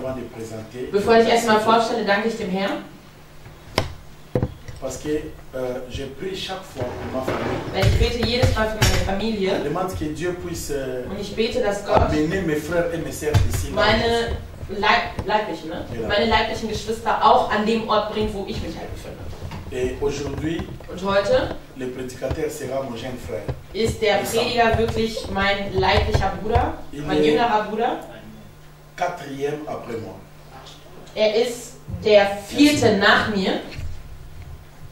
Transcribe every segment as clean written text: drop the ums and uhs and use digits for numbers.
avant de présenter. Bevor ich erstmal vorstelle, danke ich dem Herrn. Parce que je prie chaque fois pour ma famille. Weil ich bete jedes Mal für meine Familie. Je demande que Dieu puisse Und ich bete, dass Gott amener mes frères et mes sœurs ici. meine leiblichen, ne? Ja. Meine leiblichen Geschwister auch an dem Ort bringt, wo ich mich halt befinde. Et aujourd'hui, Und heute le prédicateur sera mon jeune frère. ist der Prediger wirklich mein leiblicher Bruder, mein jüngerer Bruder. Quatrième après moi. Er ist der vierte nach mir.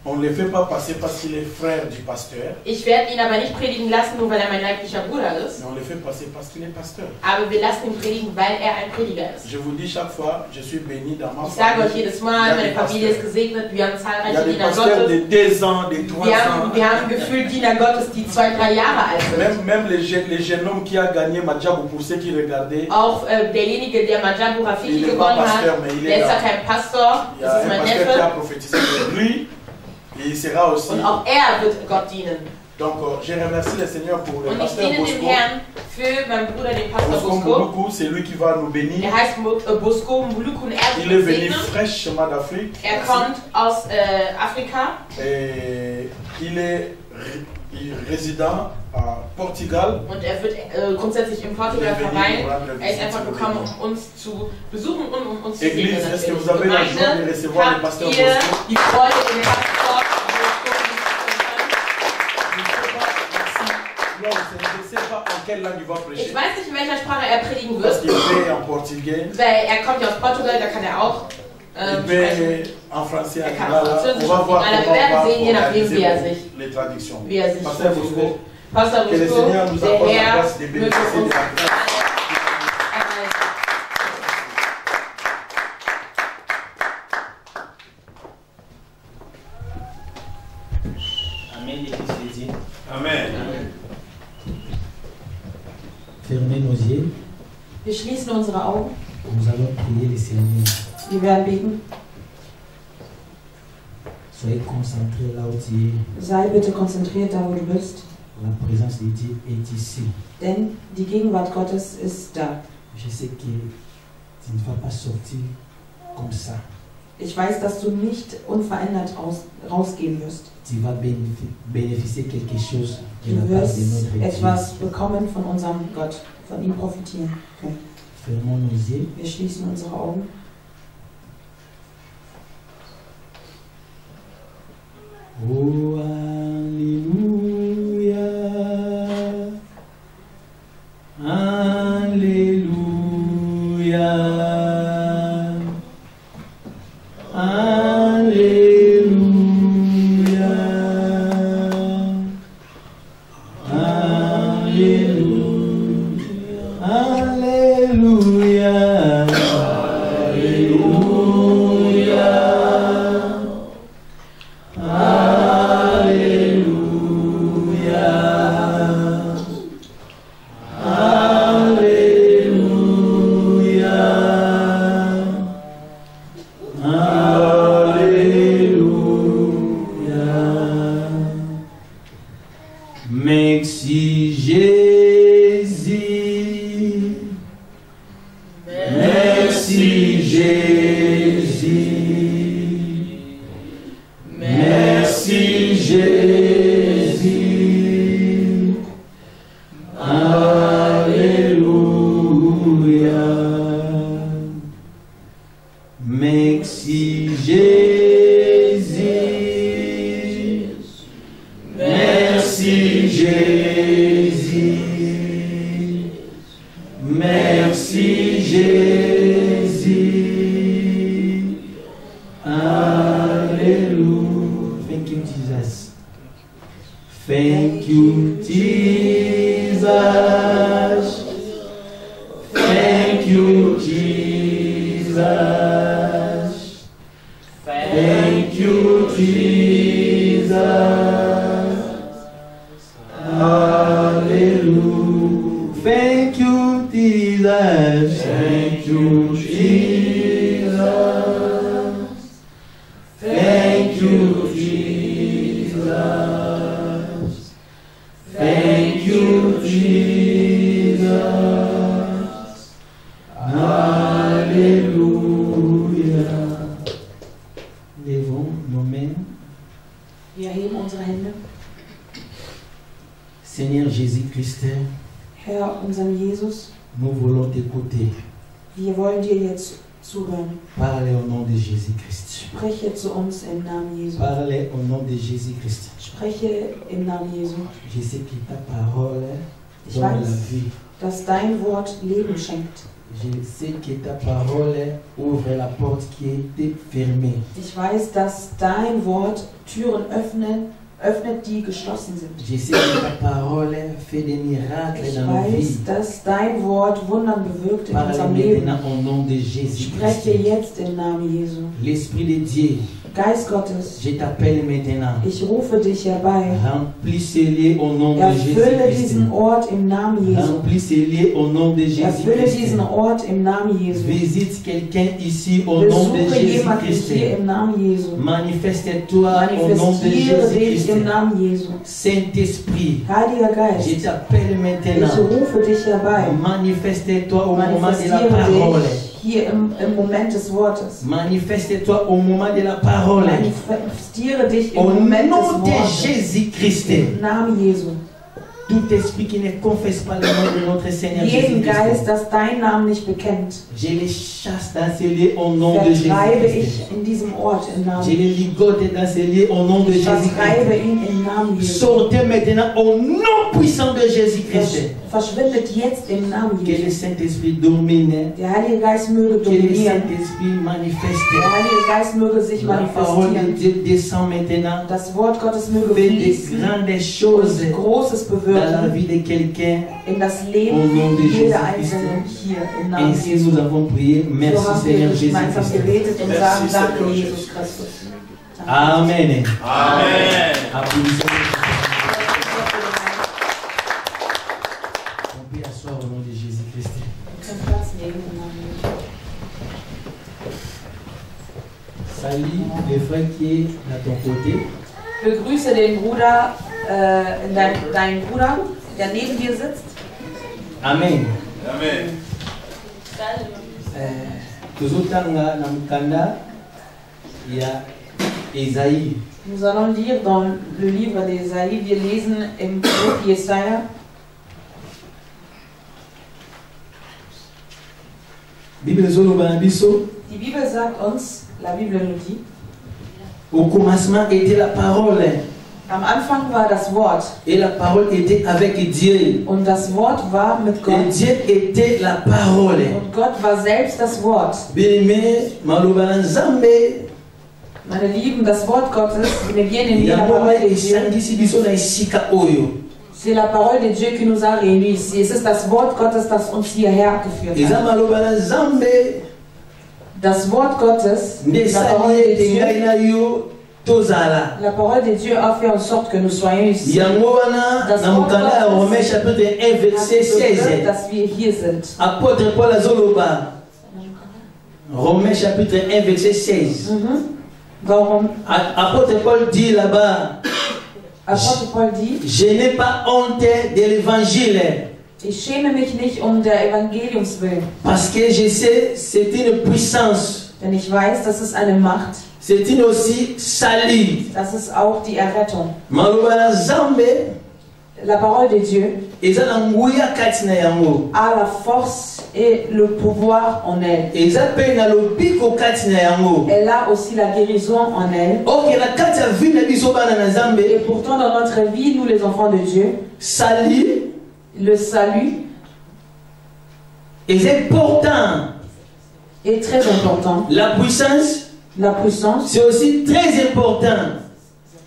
On ne le fait pas passer parce qu'il est frère du pasteur. Ich werde ihn aber nicht predigen lassen, nur weil er mein leiblicher Bruder ist. Mais on le fait passer parce qu'il est pasteur. Aber wir lassen ihn predigen, weil er ein Prediger ist. Je vous dis chaque fois, je suis béni dans ma Ich sage euch famille. jedes Mal, meine Familie ist gesegnet, wir haben Il y a zahlreiche des Diener pasteurs Gottes. de 2 ans, de 3 ans. Wir haben gefühlt Diener Gottes, die 2, 3 Jahre alt sind. Même les jeunes hommes qui a gagné Madjabou, pour ceux qui regardaient. Auch derjenige, der Madjabou Rafiki Il est gewonnen pas pasteur, hat, mais il est der ist là. ja kein Pastor, Il y a das ist un mein pasteur qui a Neffe. prophétisé de lui. Et il sera aussi. Und auch er wird Gott dienen. Donc, je remercie le Seigneur pour le Und ich pasteur diene dem Bosco. Herrn für meinen Bruder, den Pastor Bosco Bosco. Mbuluku, c'est lui qui va nous bénir. Er heißt Bosco Mbuluku und er Il wird est venu segnen. fraîchement d'Afrique. Er kommt aus Afrika. Et il est résident à Portugal. Und er wird grundsätzlich in Portugal verweilen. Er ist einfach gekommen, um uns zu besuchen und um uns zu segnen. Église, est-ce que vous avez la joie de recevoir le pasteur Habt ihr Bosco? die Freude, den Pastor Je ne sais pas en quelle langue il va prêcher. Ich weiß nicht, in welcher Sprache er predigen Parce wird. qu'il fait en portugais. Weil er kommt ja aus Portugal, da kann er auch Il sprechen. fait en français, en Er kann lingala. Französisch, On va voir wir comment werden on va sehen, je nachdem, wie er organiser sich, les traductions. wie er sich Pasteur Bosco, fühlt. Pastor que le Bosco, Seigneur nous der accorde la Herr grâce de möge bénéficier de uns la grâce. Amen. Fermez nos yeux. Wir schließen unsere Augen. Nous allons prier le Seigneur. Wir werden beten. Soyez concentrés là où tu es. Sei bitte konzentriert da, wo du bist. La présence de Dieu est ici. Denn die Gegenwart Gottes ist da. Je sais que tu ne vas pas sortir comme ça. Ich weiß, dass du nicht unverändert rausgehen wirst. Tu vas bénéficier quelque chose de la Du part wirst de notre Dieu. etwas bekommen von unserem Gott, von ihm profitieren können. Fermons nos yeux. Wir schließen unsere Augen. Oh, Alléluia. Alléluia. Alléluia. Alléluia. Alléluia. Merci Jésus. Merci Jésus. Merci Jésus. Alléluia. Merci Jésus. Merci Jésus. Merci Jésus. Alléluia. Thank you, Jesus. Thank you, Jesus. Thank you, Jesus. Thank you, Jesus. Hallelujah. Thank you, Jesus. Thank you, Jesus. Thank you, Jesus. Thank you, Jesus. Hallelujah. unserem Jesus, nous voulons t'écouter. wir wollen dir jetzt zuhören. Parlez au nom de Jésus-Christ. Spreche zu uns im Namen Jesu. Parlez au nom de Jésus-Christ. Spreche im Namen Jesu. Je sais que ta parole Ich donne la weiß, vie. dass dein Wort Leben schenkt. Je sais que ta parole ouvre la porte qui était fermée. Ich weiß, dass dein Wort Türen öffnet, die geschlossen sind. Je sais que ta parole fait des miracles Ich dans nos vies. weiß, dass dein Wort Wundern bewirkt in Parlez unserem Leben. maintenant au nom de Jésus-Christ. Spreche jetzt im Namen Jesu. L'Esprit de Dieu, Geist Gottes, je t'appelle maintenant. ich rufe dich herbei. Remplissez-les au nom de Erfülle Jésus-Christ. diesen Ort im Namen Jesu. Remplissez-les au nom de Erfülle Jésus-Christ. diesen Ort im Namen Jesu. Visite quelqu'un ici au nom de Besuche jemanden Jésus-Christ. hier im Namen Jesu. Manifeste-toi au nom de Manifestiere dich Jésus-Christ. im Namen Jesu. Saint-Esprit, Heiliger Geist, je t'appelle ich maintenant. rufe dich herbei. Manifeste-toi au moment de la Manifestiere parole. dich hier im Moment des Wortes. Manifeste-toi au moment de la parole. Manifestiere dich im Au Moment nom des de Wortes. Jésus-Christ. Im Namen Jesu. Tout esprit qui ne confesse pas le nom de notre Seigneur Jeden Geist, Jésus-Christ, das deinen Namen nicht bekennt, je les chasse dans ce lieu au nom de vertreibe Jésus-Christ. ich in diesem Ort im Namen Je Jesu. les ligote dans ce lieu au nom de Vertreibe Jésus-Christ. ihn im Namen Jesu. Sortez maintenant au nom puissant de Jésus-Christ. Verschwindet jetzt im Namen Que le Jesu. Saint-Esprit domine. Der Heilige Geist möge Que le dominieren. Saint-Esprit manifeste. Der Heilige Geist möge sich La parole de manifestieren. Dieu descend maintenant. Das Wort Gottes möge Fait des fließen grandes choses und Großes dans la bewirken vie de quelqu'un. in das Au Leben nom de jeder Jésus-Christ. Einzelnen hier im Namen Ainsi Jesu. nous avons prié. So Merci haben wir Seigneur gemeinsam Jésus-Christ. gebetet und Merci, sagen Danke, Seigneur Jesus Jesus. Christus. Amen. Amen. Applaudissons. On peut asseoir au nom de Jésus-Christ. Wir können Platz nehmen im Namen Jesu. Salut le frère qui est à ton côté. Begrüße den Bruder, deinen Bruder, der neben dir sitzt. Amen. Amen. Tozotanga na mukanda ya Esaïe. Nous allons lire dans le livre d'Ésaïe, wir lesen im Buch Jesaja. Bible ezoloba na biso. Die Bibel sagt uns, la Bible nous dit, Au commencement était la parole. am Anfang war das Wort Et la parole était avec Dieu. und das Wort war mit Et Gott Dieu était la parole. und Gott war selbst das Wort. Bien-aimé, maloba na Nzambe. Meine Lieben, das Wort Gottes, wir gehen in die Yango Parole de Dieu. esangisi biso na esika oyo. C'est la parole de Dieu qui nous a réunis ici. Es ist das Wort Gottes, das uns hierher geführt Eza hat. maloba na Nzambe. Das Wort Gottes, Nde la parole esali de ete ngai Dieu, na yo tozala. la parole de Dieu a fait en sorte que nous soyons ici. Yango wana na mokanda ya Romains chapitre 1 verset 16. Dass wir hier sind. Apôtre Paul azoloba. Romains chapitre 1 verset 16. Warum? Apôtre Paul dit là-bas, Apôtre Paul dit, je n'ai pas honte de l'évangile ich schäme mich nicht um der Evangeliums willen, parce que je sais c'est une puissance, denn ich weiß, das ist eine Macht, c'est une aussi salut. das ist auch die Errettung. Maloba na Nzambe La parole de Dieu eza na nguya kati na yango. a la force et le pouvoir en elle. Eza pe na lobiko kati na yango. Elle a aussi la guérison en elle. Ok, na kati ya vie na biso bana na Et Nzambe, pourtant, dans notre vie, nous les enfants de Dieu, salut le salut est important. est très important. La puissance, La puissance c'est aussi très important.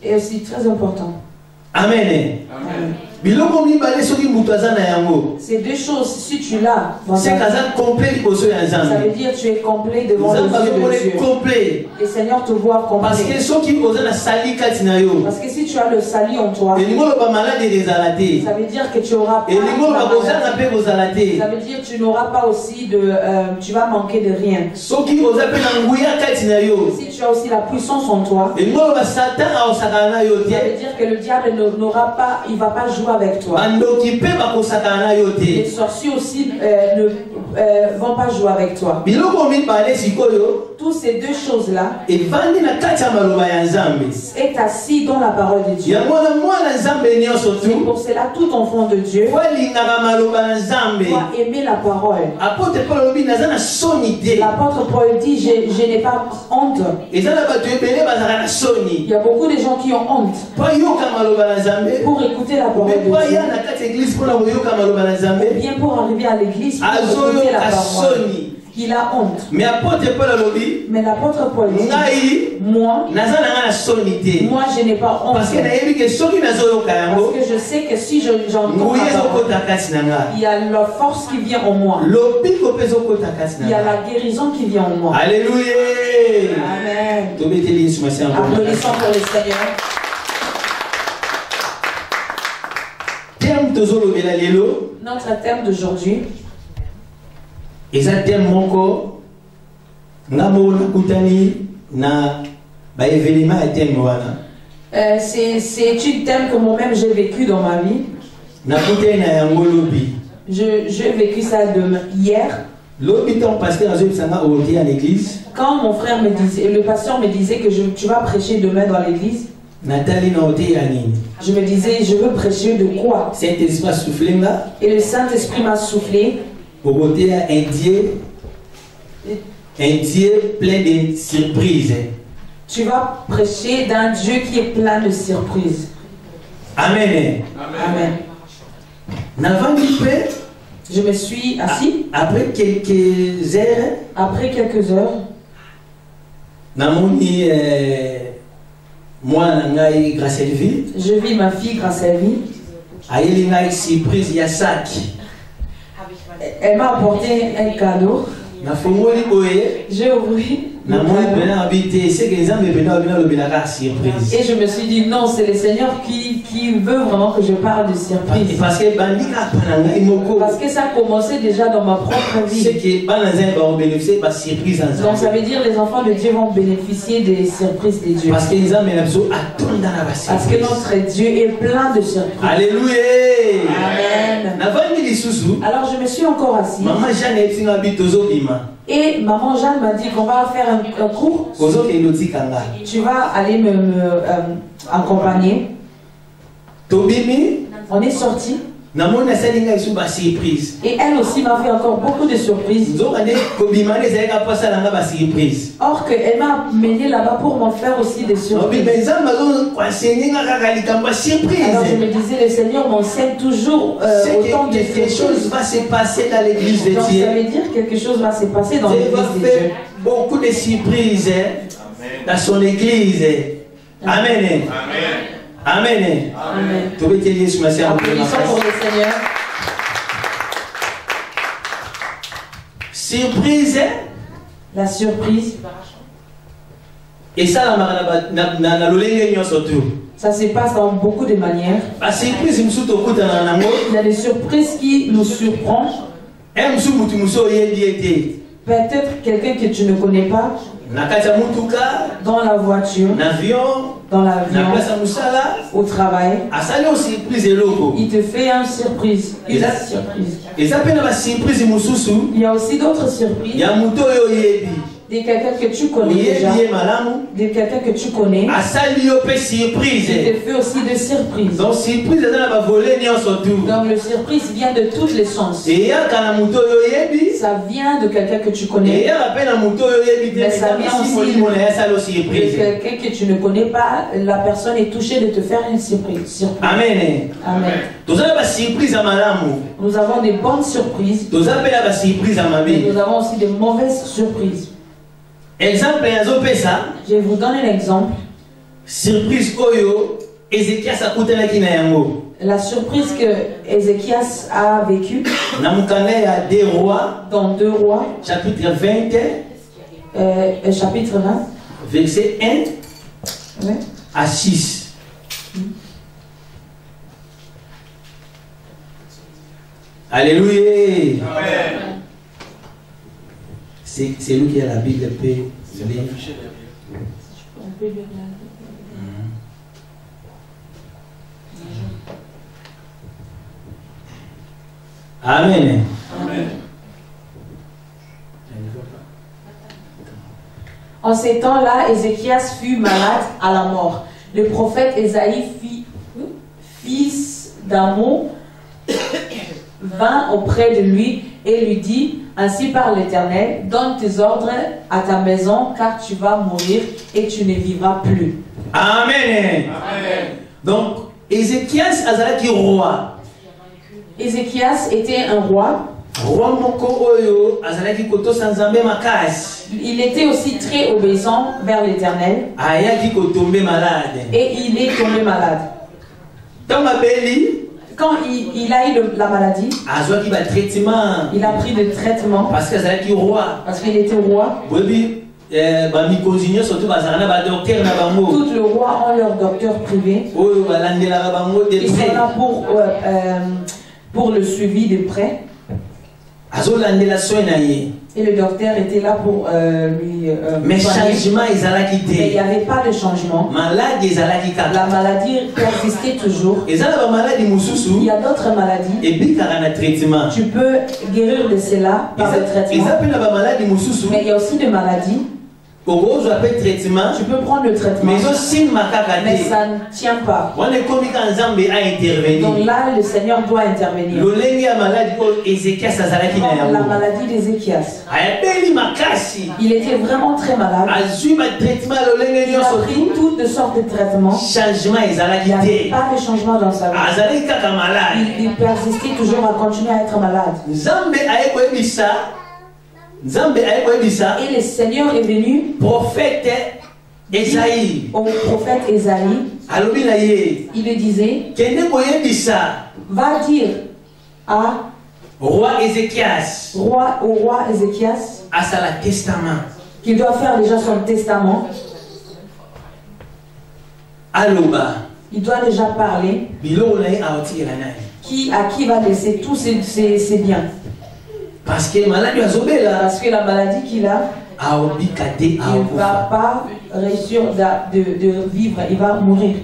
est aussi très important. Amen. Amen. Biloko mibale soki mutu aza na yango. Ces deux choses, si tu l'as, dans ta C'est vie, kaza complet liboso ya ça veut Nzambe. dire que tu es complet devant les Nzambe yeux de azomona Dieu. complet. Le Seigneur te voit Parce que complet. soki oza na sali kati na yo, Parce que si tu as le salut en toi, elingi oloba malade ezala te. ça veut dire que tu n'auras pas Elingi oloba la kozanga maladie. mpe kozala te. Ça veut dire que tu n'auras pas aussi de... tu vas manquer de rien. Soki oza mpe na nguya kati na yo, Si tu as aussi la puissance en toi, elingi oloba Satan aosakana na yo ça te. veut dire que le diable n'aura pas, il va pas jouer avec toi. Bandoki mpe bakosakana na yo Les te. sorciers aussi ne vont pas jouer avec toi. Biloko mibale sikoyo, Tous toutes ces deux choses-là et est assis dans la parole de Dieu. C'est pour cela, tout enfant de Dieu doit aimer la parole. L'apôtre Paul dit, je n'ai pas honte. Il y a beaucoup de gens qui ont honte pour écouter la parole de Dieu. Ou bien pour arriver à l'église pour écouter la parole. Il a honte. Mais l'apôtre Paul dit, moi, je n'ai pas honte. Parce que je sais que si j'entends la parole, il y a la force qui vient en moi. Il y a la guérison qui vient en moi. Alléluia. Amen. Applaudissons pour le Seigneur. Notre thème d'aujourd'hui, c'est un thème que moi-même j'ai vécu dans ma vie. J'ai vécu ça hier. Quand mon frère me disait, le pasteur me disait que tu vas prêcher demain dans l'église, je me disais, je veux prêcher de quoi? Et le Saint-Esprit m'a soufflé. Un Dieu plein de surprises. Tu vas prêcher d'un Dieu qui est plein de surprises. Amen. Amen. Je me suis assis. Après quelques heures, je vis ma fille grâce à lui. Elle m'a apporté un cadeau. J'ai ouvert. Et je me suis dit non, c'est le Seigneur qui veut vraiment que je parle de surprise. Parce que ça a commencé déjà dans ma propre vie. Donc ça veut dire que les enfants de Dieu vont bénéficier des surprises de Dieu. Parce que notre Dieu est plein de surprises. Alléluia. Amen. Alors je me suis encore assis. Et maman Jeanne m'a dit qu'on va faire un cours. Tu vas aller me accompagner. On est sortis. Et elle aussi m'a fait encore beaucoup de surprises. Or qu'elle m'a amené là-bas pour m'en faire aussi des surprises. Alors je me disais, le Seigneur m'enseigne toujours autant de choses. Va se passer dans l'église de Donc Dieu. ça veut dire que quelque chose va se passer dans l'église de Dieu. Beaucoup de surprises dans son église. Amen. Amen. Amen. Applaudissons pour le Seigneur. Surprise. La surprise. Et ça, ça se passe dans beaucoup de manières. Il y a des surprises qui nous surprennent. Peut-être quelqu'un que tu ne connais pas. Dans la voiture. Dans l'avion. Au travail. Il te fait une surprise. Il y a aussi d'autres surprises. De quelqu'un que tu connais déjà. De quelqu'un que tu connais. Il te fait aussi des surprises. Donc le surprise vient de tous les sens. Ça vient de quelqu'un que tu connais. Mais ça vient aussi de quelqu'un que tu ne connais pas. La personne est touchée de te faire une surprise. Amen. Amen. Nous avons des bonnes surprises. Mais nous avons aussi de mauvaises surprises. Exemple, je vous donne un exemple. Surprise Oyo, Ézéchias a coûté la Kinayango. La surprise que Ézéchias a vécue dans 2 Rois, chapitre 20, chapitre 20, verset 1 ouais. à 6. Alléluia. Amen. C'est lui qui a la Bible. Amen. Amen. En ces temps-là, Ézéchias fut malade à la mort. Le prophète Ésaïe, fils d'Amon, vint auprès de lui et lui dit, ainsi parle l'Éternel, donne tes ordres à ta maison, car tu vas mourir et tu ne vivras plus. Amen. Amen. Donc, Ézéchias azalaki roi. Ézéchias était un roi. Il était aussi très obéissant vers l'Éternel. Et il est tombé malade. Quand il a eu la maladie, il a pris le traitement parce qu'il était roi. Tous les rois ont leur docteur privé. Ils sont là pour le suivi de près. Et le docteur était là pour lui mais changement mais il n'y avait pas de changement. La maladie persistait toujours. Il y a d'autres maladies. Tu peux guérir de cela par le traitement. Mais il y a aussi des maladies. Tu peux prendre le traitement, mais ça ne tient pas. Donc là, le Seigneur doit intervenir. La maladie d'Ézéchias. Il était vraiment très malade. Il a pris toutes sortes de traitements. Il n'y avait pas de changement dans sa vie. Il persistait toujours à continuer à être malade. Et le Seigneur est venu prophète Ésaïe. Au prophète Ésaïe. Il lui disait, va dire à roi Ézéchias, au roi Ézéchias, à son testament, qu'il doit faire déjà son testament. Il doit déjà parler à qui va laisser tous ses biens. Parce que la maladie qu'il a, il ne va pas réussir de vivre, il va mourir.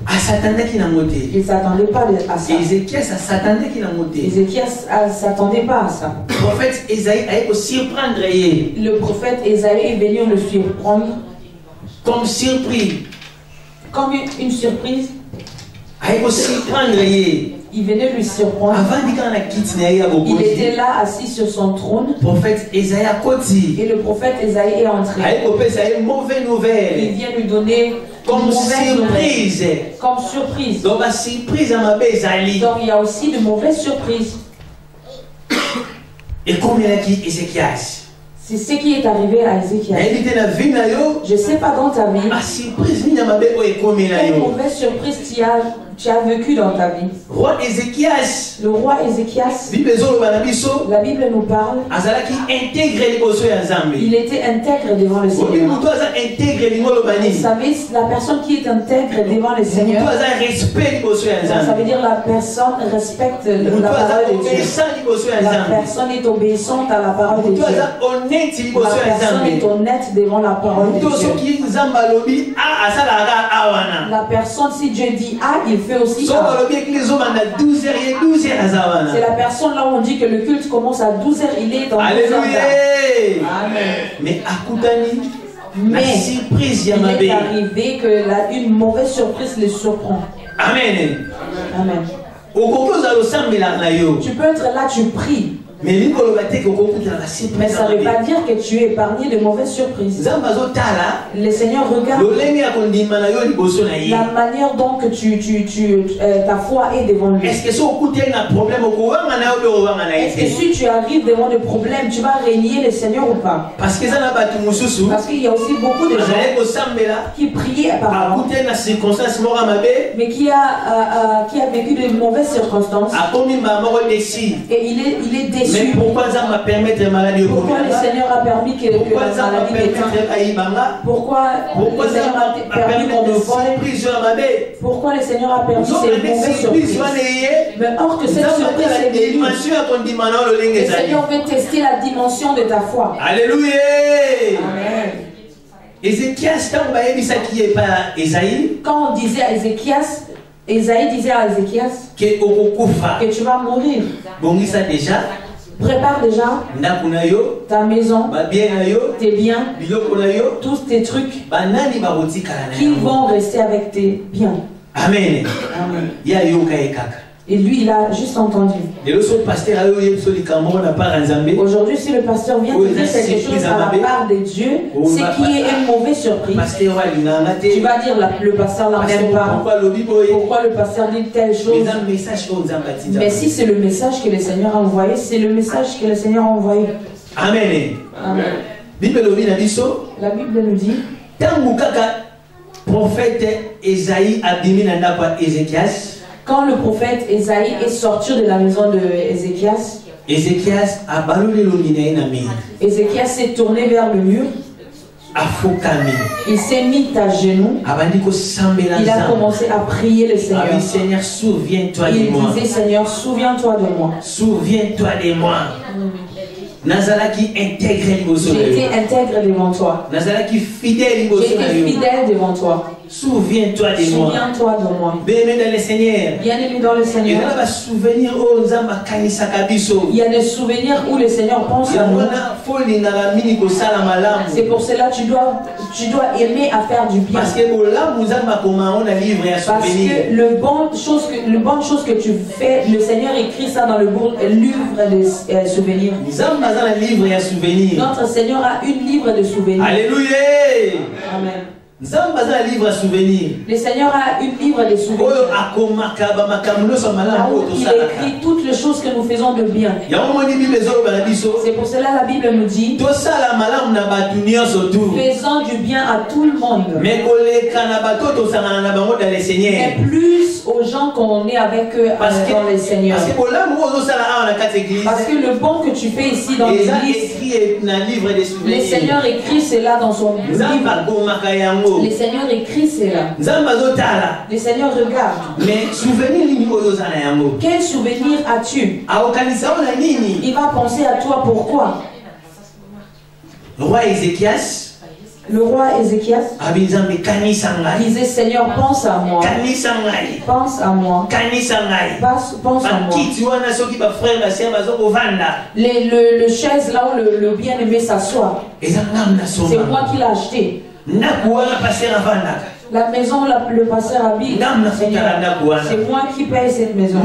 Il ne s'attendait pas à ça. Ézéchias s'attendait ne s'attendait pas à ça. Le prophète Ésaïe a surprendre. Le prophète Ésaïe est venu le surprendre. Comme surpris. Comme une surprise. Il venait lui surprendre. Il était là assis sur son trône. Et le prophète Ésaïe est entré. Il vient lui donner comme surprise. Comme surprise. Donc il y a aussi de mauvaises surprises. Et comme il a dit Ézéchias. C'est ce qui est arrivé à Ézéchias. Je ne sais pas dans ta vie. Quelle mauvaise surprise tu as vécu dans ta vie. Roi Ézéchias. Le roi Ézéchias. La Bible nous parle. Il était intègre devant le Seigneur. Vous savez, la personne qui est intègre devant le Seigneur, ça veut dire la personne respecte la parole de Dieu. La personne est obéissante à la parole de Dieu. La personne est honnête devant la parole de Dieu. La personne, si Dieu dit A, il fait aussi A. C'est la personne là où on dit que le culte commence à 12h, il est dans 12h. Mais il est arrivé que une mauvaise surprise les surprend. Amen. Amen. Tu peux être là, tu pries. Mais ça ne veut pas dire que tu es épargné de mauvaises surprises. Le Seigneur regarde la manière dont ta foi est devant lui. Est-ce que si tu arrives devant des problèmes, tu vas régner le Seigneur ou pas? Parce qu'il y a aussi beaucoup de gens qui priaient apparemment, mais qui a vécu de mauvaises circonstances. Et il est déçu. Mais pourquoi ça m'a permis de maladie? Pourquoi le Seigneur a permis que la maladie m'éteinte? Pourquoi le Seigneur a permis qu'on me vole? Pourquoi le Seigneur a permis ces mauvaises surprises? Mais or que cette surprise est venue, le Seigneur veut tester la dimension de ta foi. Alléluia. Amen. Ézéchias, quand on disait à Ézéchias, Ésaïe disait à Ézéchias que tu vas mourir. Bon, ça déjà. Prépare déjà ta maison, tes biens, tous tes trucs qui vont rester avec tes biens. Amen. Amen. Et lui, il a juste entendu. Aujourd'hui, si le pasteur vient te dire quelque chose à la part de Dieu, c'est qu'il y ait une mauvaise surprise. Tu vas dire, le pasteur n'en aime pas. Pourquoi le pasteur dit telle chose? Mais si c'est le message que le Seigneur a envoyé, c'est le message que le Seigneur a envoyé. Amen. Amen. La Bible nous dit, prophète Esaïe quand le prophète Esaïe est sorti de la maison de Ézéchias, Ézéchias s'est tourné vers le mur. Il s'est mis à genoux. Il a commencé à prier le Seigneur. Seigneur, souviens-toi de moi. Il disait, Seigneur, souviens-toi de moi. Souviens-toi de moi. J'ai été intègre devant toi. J'ai été fidèle devant toi. Souviens-toi de moi. Souviens-toi de moi. Bien-aimé dans le Seigneur. Bien-aimé dans le Seigneur. Il y a des souvenirs où le Seigneur pense à nous. C'est pour cela que tu dois aimer à faire du bien. Parce que le bonne chose que tu fais, le Seigneur écrit ça dans le livre de souvenirs. Notre Seigneur a une livre de souvenirs. Alléluia. Amen. Le Seigneur a une livre de souvenirs. Il écrit toutes les choses que nous faisons de bien. C'est pour cela la Bible nous dit, faisons du bien à tout le monde. Mais plus aux gens qu'on est avec eux dans le Seigneur. Parce que le bon que tu fais ici dans l'église, le Seigneur écrit cela dans son livre. Le Seigneur écrit cela. Le Seigneur regarde. Mais quel souvenir as-tu? Il va penser à toi. Pourquoi? Le roi Ézéchias disait, Seigneur, pense à moi. Pense à moi. Pense à moi. Le chaise là où le bien-aimé s'assoit, c'est moi qui l'ai acheté. La maison où le pasteur habite, c'est moi qui paye cette maison.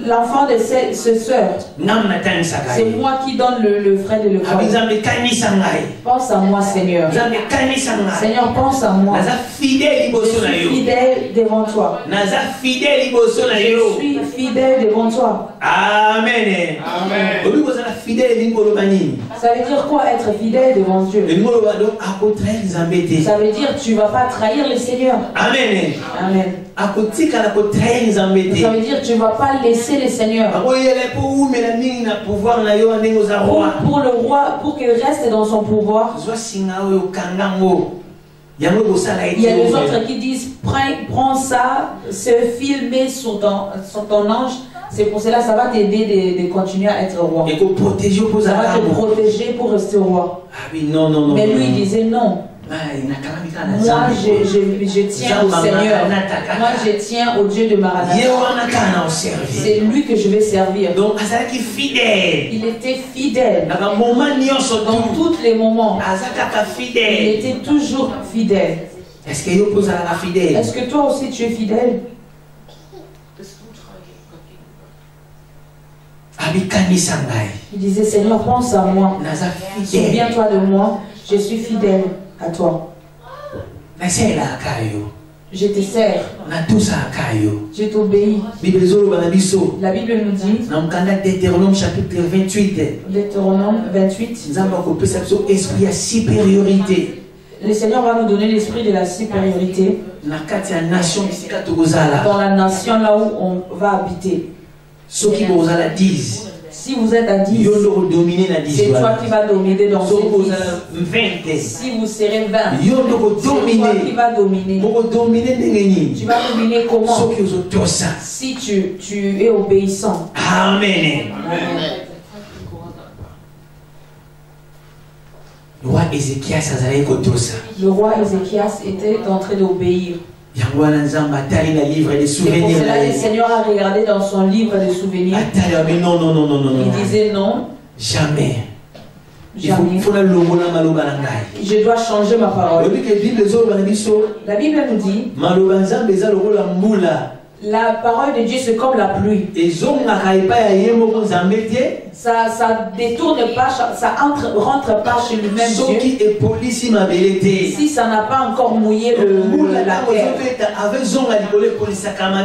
L'enfant de ce soeur, c'est moi qui donne le frais de l'école. Pense à moi, Seigneur. Seigneur, pense à moi. Je suis fidèle devant toi. Je suis fidèle devant toi. Amen. Ça veut dire quoi être fidèle devant Dieu? Ça veut dire tu ne vas pas trahir le Seigneur. Amen. Amen. Ça veut dire tu ne vas pas laisser le Seigneur. Pour le roi, pour qu'il reste dans son pouvoir. Il y a les autres qui disent prends ça, se filmer sur ton ange. C'est pour cela que ça va t'aider de continuer à être roi. Ça va te protéger pour rester roi. Mais lui il disait non. Moi je tiens au Seigneur. Moi je tiens au Dieu de Maranatha. C'est lui que je vais servir. Donc il était fidèle. Dans tous les moments. Il était toujours fidèle. Est-ce que toi aussi tu es fidèle? Il disait, Seigneur, pense à moi. Souviens-toi de moi. Je suis fidèle à toi. Je te sers. Je t'obéis. La Bible nous dit, Deutéronome chapitre 28. Deutéronome 28. Le Seigneur va nous donner l'esprit de la supériorité dans la nation là où on va habiter. Si vous êtes à 10, c'est toi qui vas dominer dans ce 10. Si vous serez 20, c'est toi qui vas dominer. Tu vas dominer comment? Si tu es obéissant. Amen. Le roi Ézéchias était en train d'obéir. C'est pour cela le Seigneur a regardé dans son livre de souvenirs. Il disait non. Jamais. Jamais. Je dois changer ma parole. La Bible nous dit la parole de Dieu c'est comme la pluie. Ça détourne pas, ça rentre pas chez lui-même Dieu. Si ça n'a pas encore mouillé la terre.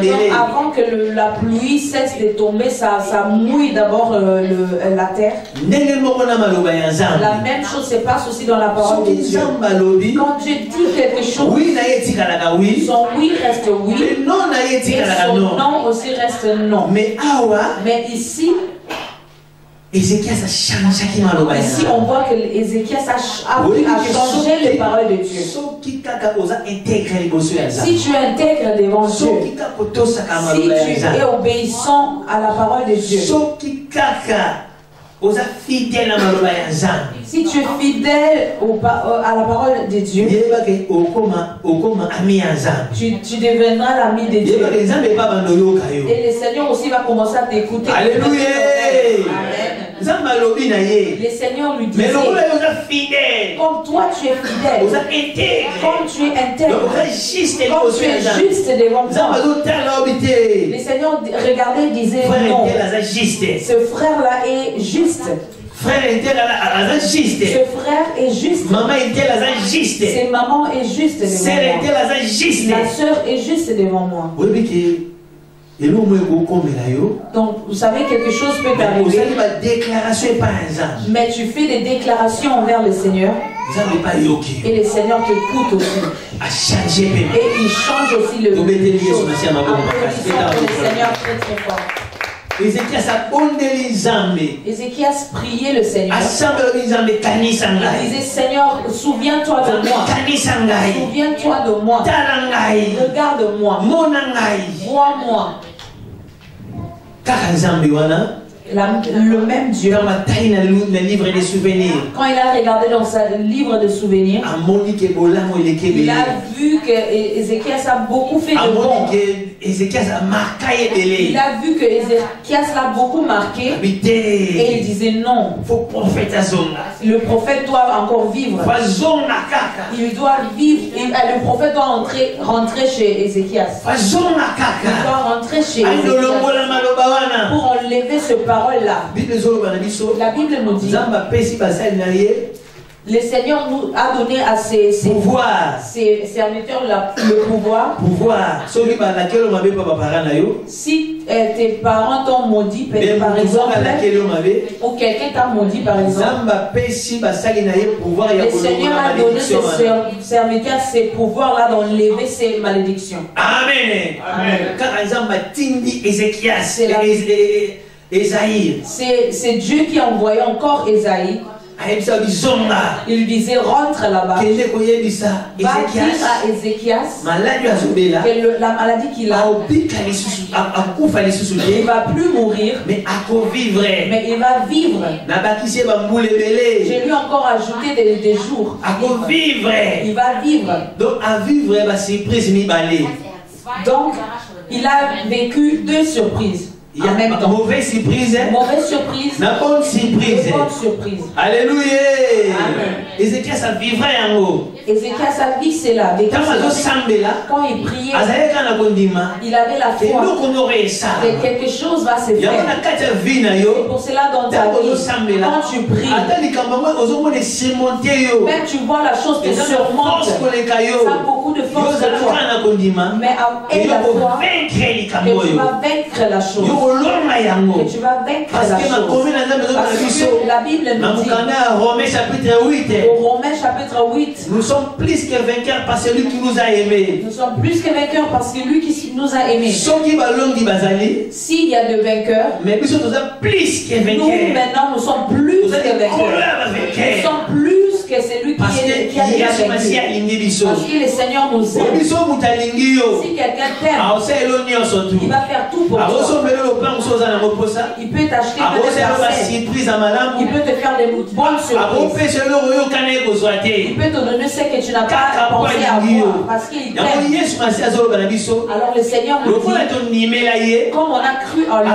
Donc, avant que la pluie cesse de tomber, ça mouille d'abord la terre. La même chose se passe aussi dans la parole de Dieu. Quand Dieu dit quelque chose, son oui reste oui, et son non aussi reste non. Mais ici, ici on voit que Ézéchias a changé les paroles de Dieu. Si tu intègres devant Dieu, si tu es obéissant à la parole de Dieu, si tu es fidèle à la parole de Dieu, tu deviendras l'ami de Dieu. Et le Seigneur aussi va commencer à t'écouter. Alléluia. Amen. Le Seigneur lui dit, comme toi tu es fidèle, comme tu es intègre, comme tu es juste devant toi. Le Seigneur regardait et disait non, ce frère-là est juste. Frère juste. Ce frère est juste. Maman juste. Cette maman est juste devant moi. La sœur est juste devant moi. Donc vous savez, quelque chose peut t'arriver, mais tu fais des déclarations envers le Seigneur et le Seigneur t'écoute aussi et il change aussi le choses. Le Seigneur très très fort. Ézéchias priait le Seigneur. Il disait, Seigneur, souviens-toi de moi. Souviens-toi de moi. Regarde-moi. Vois-moi. Le même Dieu, quand il a regardé dans sa livre de souvenirs, il a vu que Ézéchias a beaucoup fait de bon. Il a vu que Ézéchias l'a beaucoup marqué et il disait non. Le prophète doit encore vivre. Il doit vivre. Le prophète doit rentrer chez Ézéchias. Il doit rentrer chez Ézéchias pour enlever ce parole-là. La Bible nous dit, le Seigneur nous a donné à ses serviteurs le pouvoir. Si tes parents t'ont maudit, par exemple, ou quelqu'un t'a maudit, par exemple, le Seigneur a donné ses serviteurs ces pouvoirs-là d'enlever ces malédictions. Amen. C'est Dieu qui a envoyé encore Ésaïe. Il disait rentre là-bas. Va dire à Ézéchias que la maladie qu'il a, il ne va plus mourir, mais il va vivre. Je lui ai encore ajouté des jours. Il va vivre. Donc il a vécu deux surprises. Il y a même mauvaise surprise. Mauvaise surprise. La bonne surprise. Bonne surprise. Alléluia. Ézéchias a vivrait en haut. Ézéchias a vécu cela. Quand il priait, il avait la foi que quelque chose va se faire. Et pour cela dans ta vie, quand tu pries, même tu vois la chose te surmonte. Ça a beaucoup de force de toi. Mais aie la foi que tu vas vaincre la chose. Que tu vas vaincre la chose. Parce que la Bible nous dit, au Romains chapitre 8, nous sommes plus que vainqueurs par celui qui nous a aimés. Nous sommes plus que vainqueurs par celui qui nous a aimés. S'il y a de vainqueurs, mais nous sommes plus que vainqueurs. Nous maintenant nous sommes plus que vainqueurs. Nous sommes plus que celui qui qui a déjà vaincu. Parce que le Seigneur nous aime. Si quelqu'un t'aime, il va faire tout pour toi. Il peut t'acheter il peut te faire des bonnes surprises. Il peut te donner ce que tu n'as pas pensé avoir parce qu'il t'aime. Alors le Seigneur nous dit, comme on a cru en lui,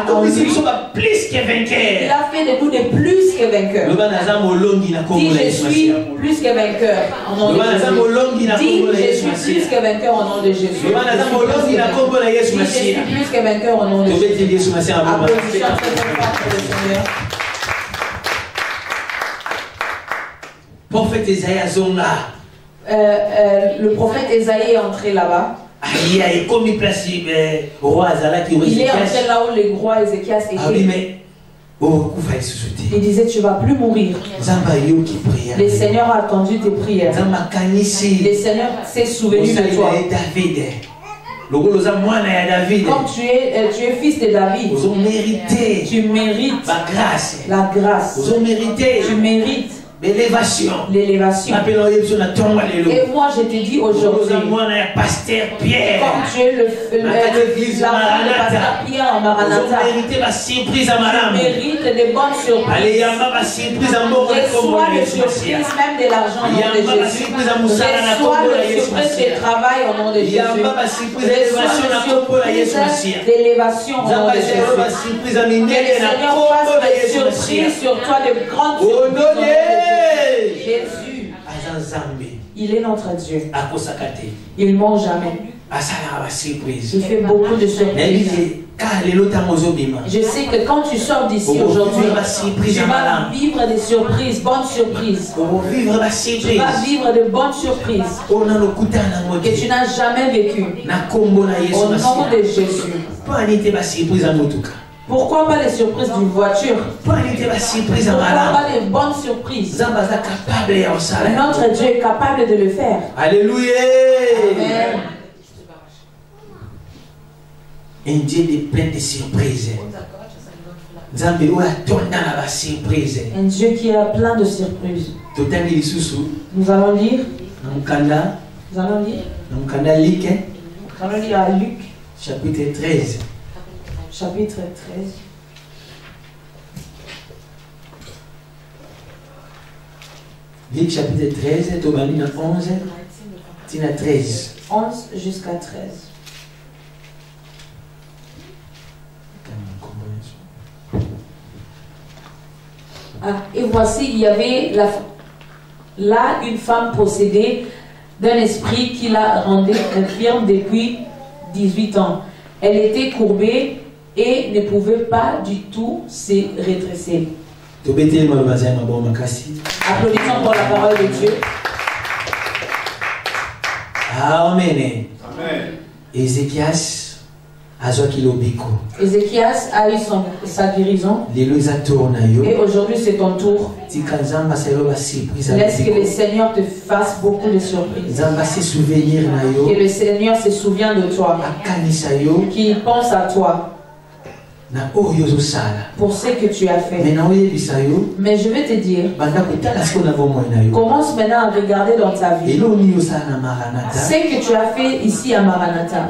il a fait de nous des plus que vainqueurs. Dis je suis plus que vainqueur au nom de Jésus. Dis je suis plus que vainqueur au nom de Jésus. Dis je suis plus que vainqueur au nom de Jésus. Applaudissements très fort pour le Seigneur. Prophète Esaïe Zonga. Le prophète Esaïe est entré là-bas. Il est entré là où le roi Ézéchias était. Il disait tu ne vas plus mourir. Le Seigneur a attendu tes prières. Le Seigneur s'est souvenu de toi. Comme tu es fils de David, tu mérites la grâce. Tu mérites l'élévation. Et moi je te dis aujourd'hui, comme tu es le pasteur Pierre en Maranatha, tu mérites des bonnes surprises. Reçois les surprises même de l'argent au nom de Jésus. Reçois les surprises du travail au nom de Jésus. Reçois les surprises d'élévation au nom de Jésus. Que le Seigneur fasse des surprises sur toi, de grandes surprises. Jésus, il est notre Dieu. Il ne ment jamais. Il fait beaucoup de surprises. Je sais que quand tu sors d'ici aujourd'hui, tu vas vivre des surprises, bonnes surprises. Tu vas vivre de bonnes surprises que tu n'as jamais vécues. Au nom de Jésus. Pourquoi pas les surprises d'une voiture? Pourquoi pas les bonnes surprises? Notre Dieu est capable de le faire. Alléluia. Amen. Un Dieu est plein de surprises. Un Dieu qui a plein de surprises. Nous allons lire. Nous allons lire à Luc. Chapitre 13. Chapitre 13. Luc chapitre 13, Tobalina 11, Tina 13. 11 jusqu'à 13. Et voici, il y avait là une femme possédée d'un esprit qui la rendait infirme depuis 18 ans. Elle était courbée et ne pouvait pas du tout se redresser. Applaudissons pour la parole de Dieu. Amen. Ézéchias a eu sa guérison. Et aujourd'hui c'est ton tour. Laisse que le Seigneur te fasse beaucoup de surprises. Que le Seigneur se souvient de toi. Qu'il pense à toi. Pour ce que tu as fait. Mais je vais te dire, commence maintenant à regarder dans ta vie ce que tu as fait ici à Maranatha,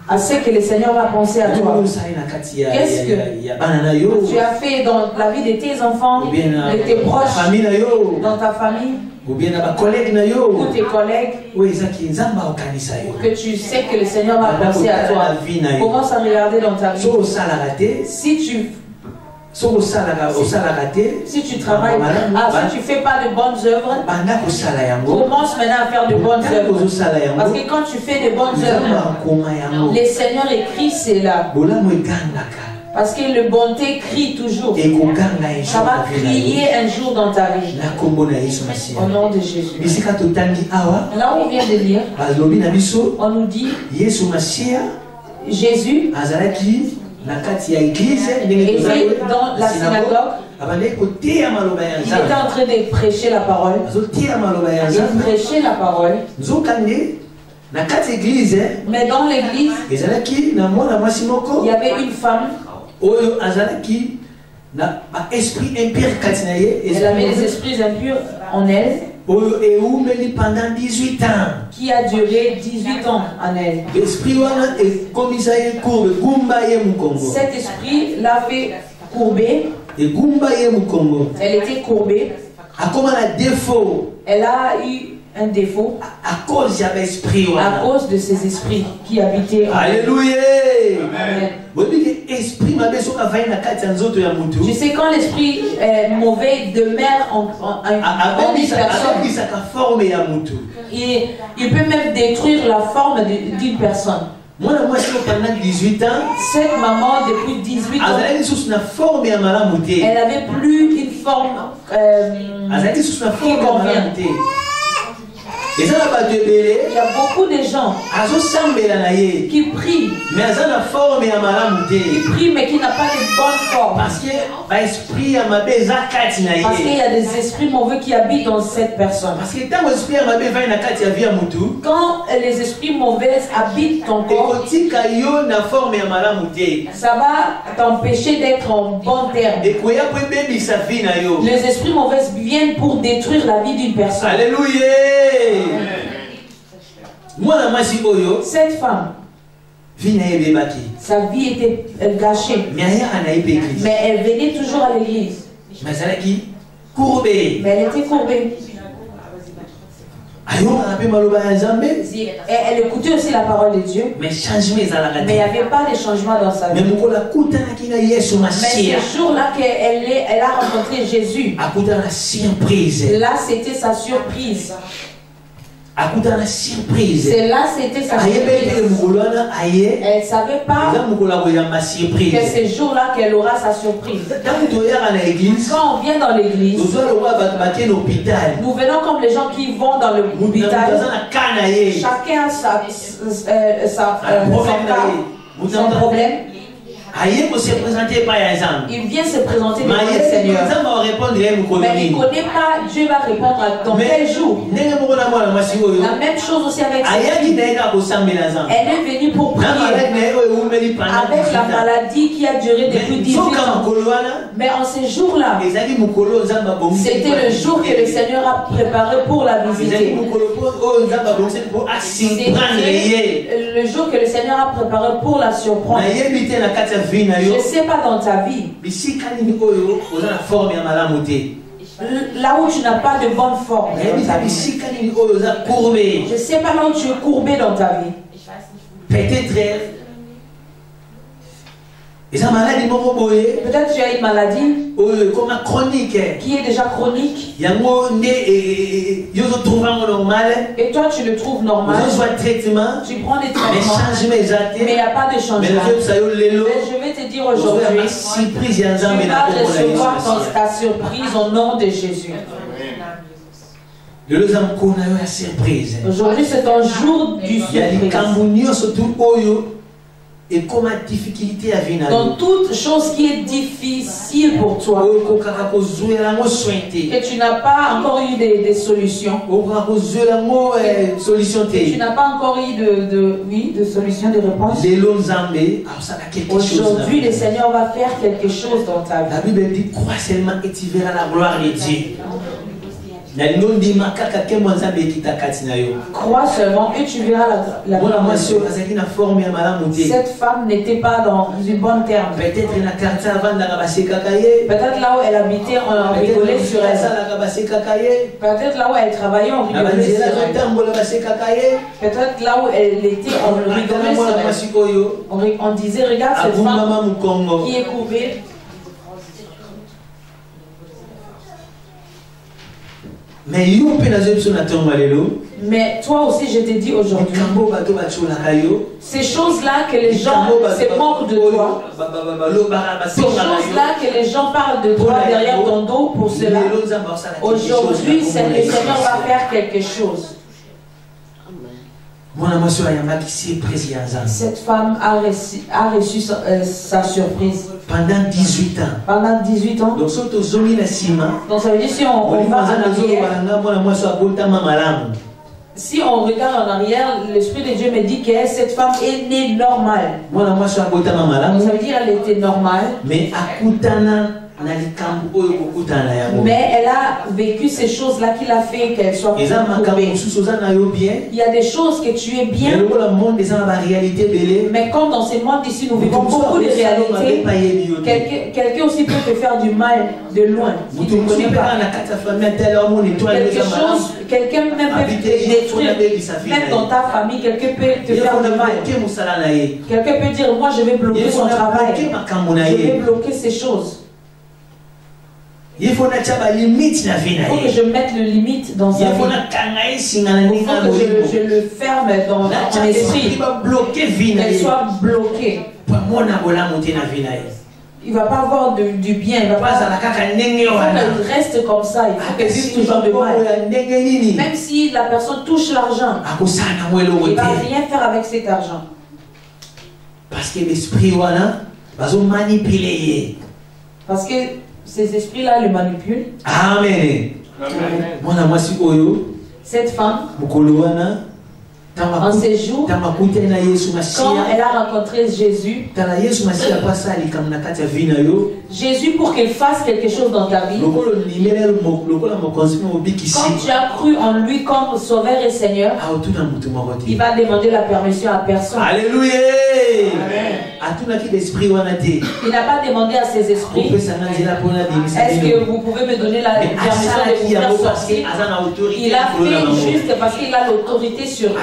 à ce que le Seigneur va penser à toi. Qu'est-ce que tu as fait dans la vie de tes enfants, de tes proches, dans ta famille, ou tes collègues, que tu sais que le Seigneur va penser à toi. Commence à regarder dans ta vie. Si tu travailles, si tu fais pas de bonnes œuvres, commence maintenant à faire de bonnes œuvres. Parce que quand tu fais de bonnes œuvres, le Seigneur écrit cela. Parce que le bonté crie toujours. Ça va crier un jour dans ta vie. Au nom de Jésus. Là où on vient de lire, on nous dit Jésus était dans la synagogue. Il était en train de prêcher la parole. Il prêchait la parole. Mais dans l'église, il y avait une femme Elle avait des esprits impurs en elle. Pendant 18 ans. Qui a duré 18 ans en elle. Cet esprit l'a fait courber. Elle était courbée. Elle a eu un défaut à cause de ces esprits qui habitaient en elle. Alléluia. Amen. Tu sais, quand l'esprit mauvais demeure en une personne, il peut même détruire la forme d'une personne. Pendant 18 ans, cette maman, depuis 18 ans, elle n'avait plus une forme qui convient. Il y a beaucoup de gens qui prient, mais qui n'ont pas de bonne forme. Parce qu'il y a des esprits mauvais qui habitent dans cette personne. Quand les esprits mauvais habitent ton corps, ça va t'empêcher d'être en bon terme. Les esprits mauvais viennent pour détruire la vie d'une personne. Alléluia. Cette femme, sa vie était gâchée, mais elle venait toujours à l'église. Mais elle était courbée. Elle écoutait aussi la parole de Dieu, mais il n'y avait pas de changement dans sa vie. Mais ce jour-là qu'elle a rencontré Jésus, là c'était sa surprise. C'est là c'était sa surprise. Elle ne savait pas que ce jour-là qu'elle aura sa surprise. Quand on vient dans l'église, nous venons comme les gens qui vont dans l'hôpital. Chacun a son problème. Il vient se présenter devant le Seigneur. Mais il ne connaît pas, Dieu va répondre à ton quel jour. La même chose aussi avec cette fille. Elle est venue pour prier avec la maladie qui a duré depuis 18 ans. Mais en ce jour-là, c'était le jour que le Seigneur a préparé pour la visiter. C'était le jour que le Seigneur a préparé pour la surprendre. Je ne sais pas dans ta vie. Là où tu n'as pas de bonne forme. Je ne sais pas là où tu es courbé dans ta vie. Peut-être tu as une maladie qui est déjà chronique. Et toi tu le trouves normal. Tu prends des traitements, mais il n'y a pas de changement. Mais je vais te dire aujourd'hui, tu vas recevoir ta surprise au nom de Jésus. Aujourd'hui c'est un jour du surprise. Et comme difficulté à venir. Dans toute chose qui est difficile pour toi, que tu n'as pas encore eu des solutions, que tu n'as pas encore eu de solution, de réponse, aujourd'hui le Seigneur va faire quelque chose dans ta vie. La Bible dit crois seulement et tu verras la gloire de Dieu. Crois seulement et tu verras la gloire de Dieu. Cette femme n'était pas dans une bonne terme. Peut-être là où elle habitait, on rigolait sur elle. Peut-être là où elle travaillait, on rigolait sur elle. Peut-être là où elle était, on rigolait sur elle. On disait, regarde cette femme qui est courbée. Mais toi aussi, je te dis aujourd'hui, ces choses-là que les gens se moquent de toi, ces choses-là que les gens parlent de toi derrière ton dos pour cela, aujourd'hui, le Seigneur va faire quelque chose. Cette femme a reçu sa surprise. Pendant 18 ans. Pendant 18 ans. Donc ça veut dire si on va en arrière. Si on regarde en arrière, l'Esprit de Dieu me dit que cette femme est née normale. Ça veut dire qu'elle était normale. Mais Mais elle a vécu ces choses-là qui l'a fait qu'elle soit courbée. Il y a des choses que tu es bien. Mais comme dans ces mondes ici, nous vivons beaucoup de réalités. Quelqu'un aussi peut te faire du mal de loin. Si tu ne connais pas. Quelqu'un même peut te détruire. Même dans ta famille, quelqu'un peut te faire du mal. Quelqu'un peut dire, moi je vais bloquer son travail. Je vais bloquer ces choses. Il faut que je mette le limite dans sa vie. Il faut que je le ferme dans mon esprit. Qu'elle soit bloquée. Il ne va pas avoir du bien. Il va pas. Il faut qu'elle reste comme ça. Il faut qu'elle vive toujours de mal. Même si la personne touche l'argent, il ne va rien faire avec cet argent. Parce que l'esprit va manipuler. Parce que ces esprits-là le manipulent. Amen. Cette femme, en ces jours, quand elle a rencontré Jésus, Jésus, pour qu'il fasse quelque chose dans ta vie, quand tu as cru en lui comme sauveur et Seigneur, il va demander la permission à personne. Alléluia. Il n'a pas demandé à ses esprits, est-ce que vous pouvez me donner la permission de vous faire sortir? Il a fait juste parce qu'il a l'autorité sur eux.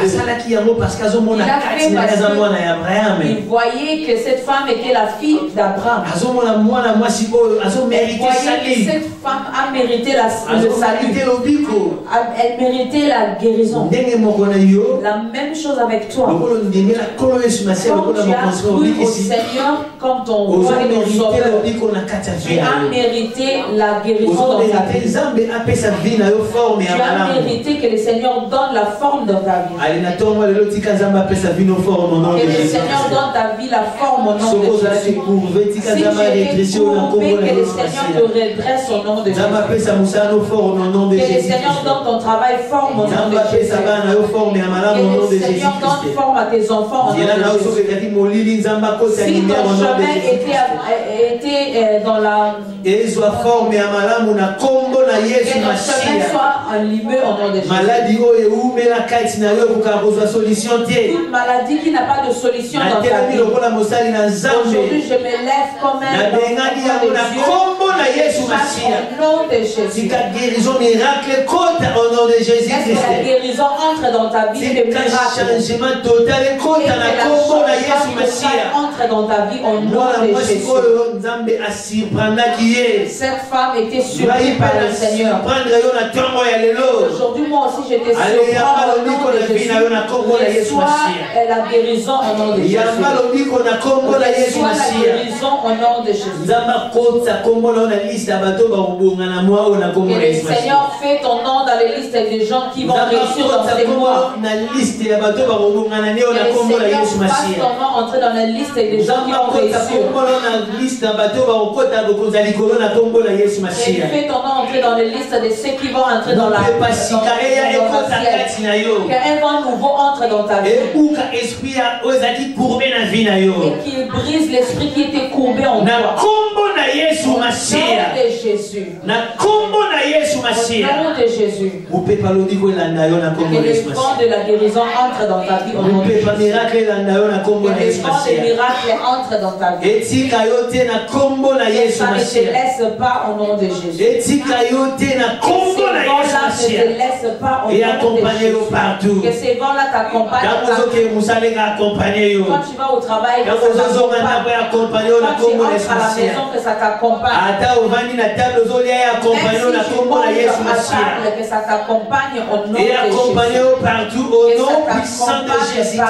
Il a fait parce qu'il voyait que cette femme était la fille d'Abraham. Elle voyait que cette femme a mérité le salut. Elle méritait la guérison. La même chose avec toi. Quand tu as cru au Seigneur comme ton roi et ton sauveur, tu as mérité la guérison dans ta vie. Tu as mérité que le Seigneur donne la forme dans ta vie. Que le Seigneur donne ta vie la forme au nom de Jésus. Si tu es courbé, que le Seigneur te redresse au nom de Jésus. Que le Seigneur donne ton travail forme au nom de Jésus. Que le Seigneur donne forme à tes enfants au nom de Jésus. Si ton chemin était dans la... Que ton chemin soit un limeux au nom de Jésus. Toute maladie qui n'a pas de solution dans ta vie. Aujourd'hui, je me lève comme un au nom de Jésus. Guérison miracle au nom de Jésus Christ. Que la guérison entre dans ta vie de miracle. Changement total et entre dans ta vie au nom de Jésus. Cette femme était surprise par le Seigneur. Aujourd'hui, moi aussi, j'étais surpris au nom de Jésus. Reçois la guérison au nom de Jésus. Reçois la guérison au nom de Jésus. Que le Seigneur fait ton nom dans les listes des gens qui vont réussir dans ces mois. Que le Seigneur fasse ton nom entrer dans la liste des gens qui vont réussir. Et fais ton nom entrer dans les listes de ceux qui vont entrer dans la liste. Qu'un vent nouveau entre dans ta vie. Et qu'il brise l'esprit qui était courbé en toi. Au nom de Jésus. Au nom de Jésus. Que les vents de la guérison entrent dans ta vie au nom de Jésus. Que les vents de miracles entrent dans ta vie. Que ça ne te laisse pas au nom de Jésus. Que ces vents-là ne te laissent pas au nom de Jésus. Que ces vents-là t'accompagnent. Quand tu vas au travail, que ça t'accompagne. Quand tu entres à la maison, que ça t'accompagne. Que ça t'accompagne au nom de Jésus.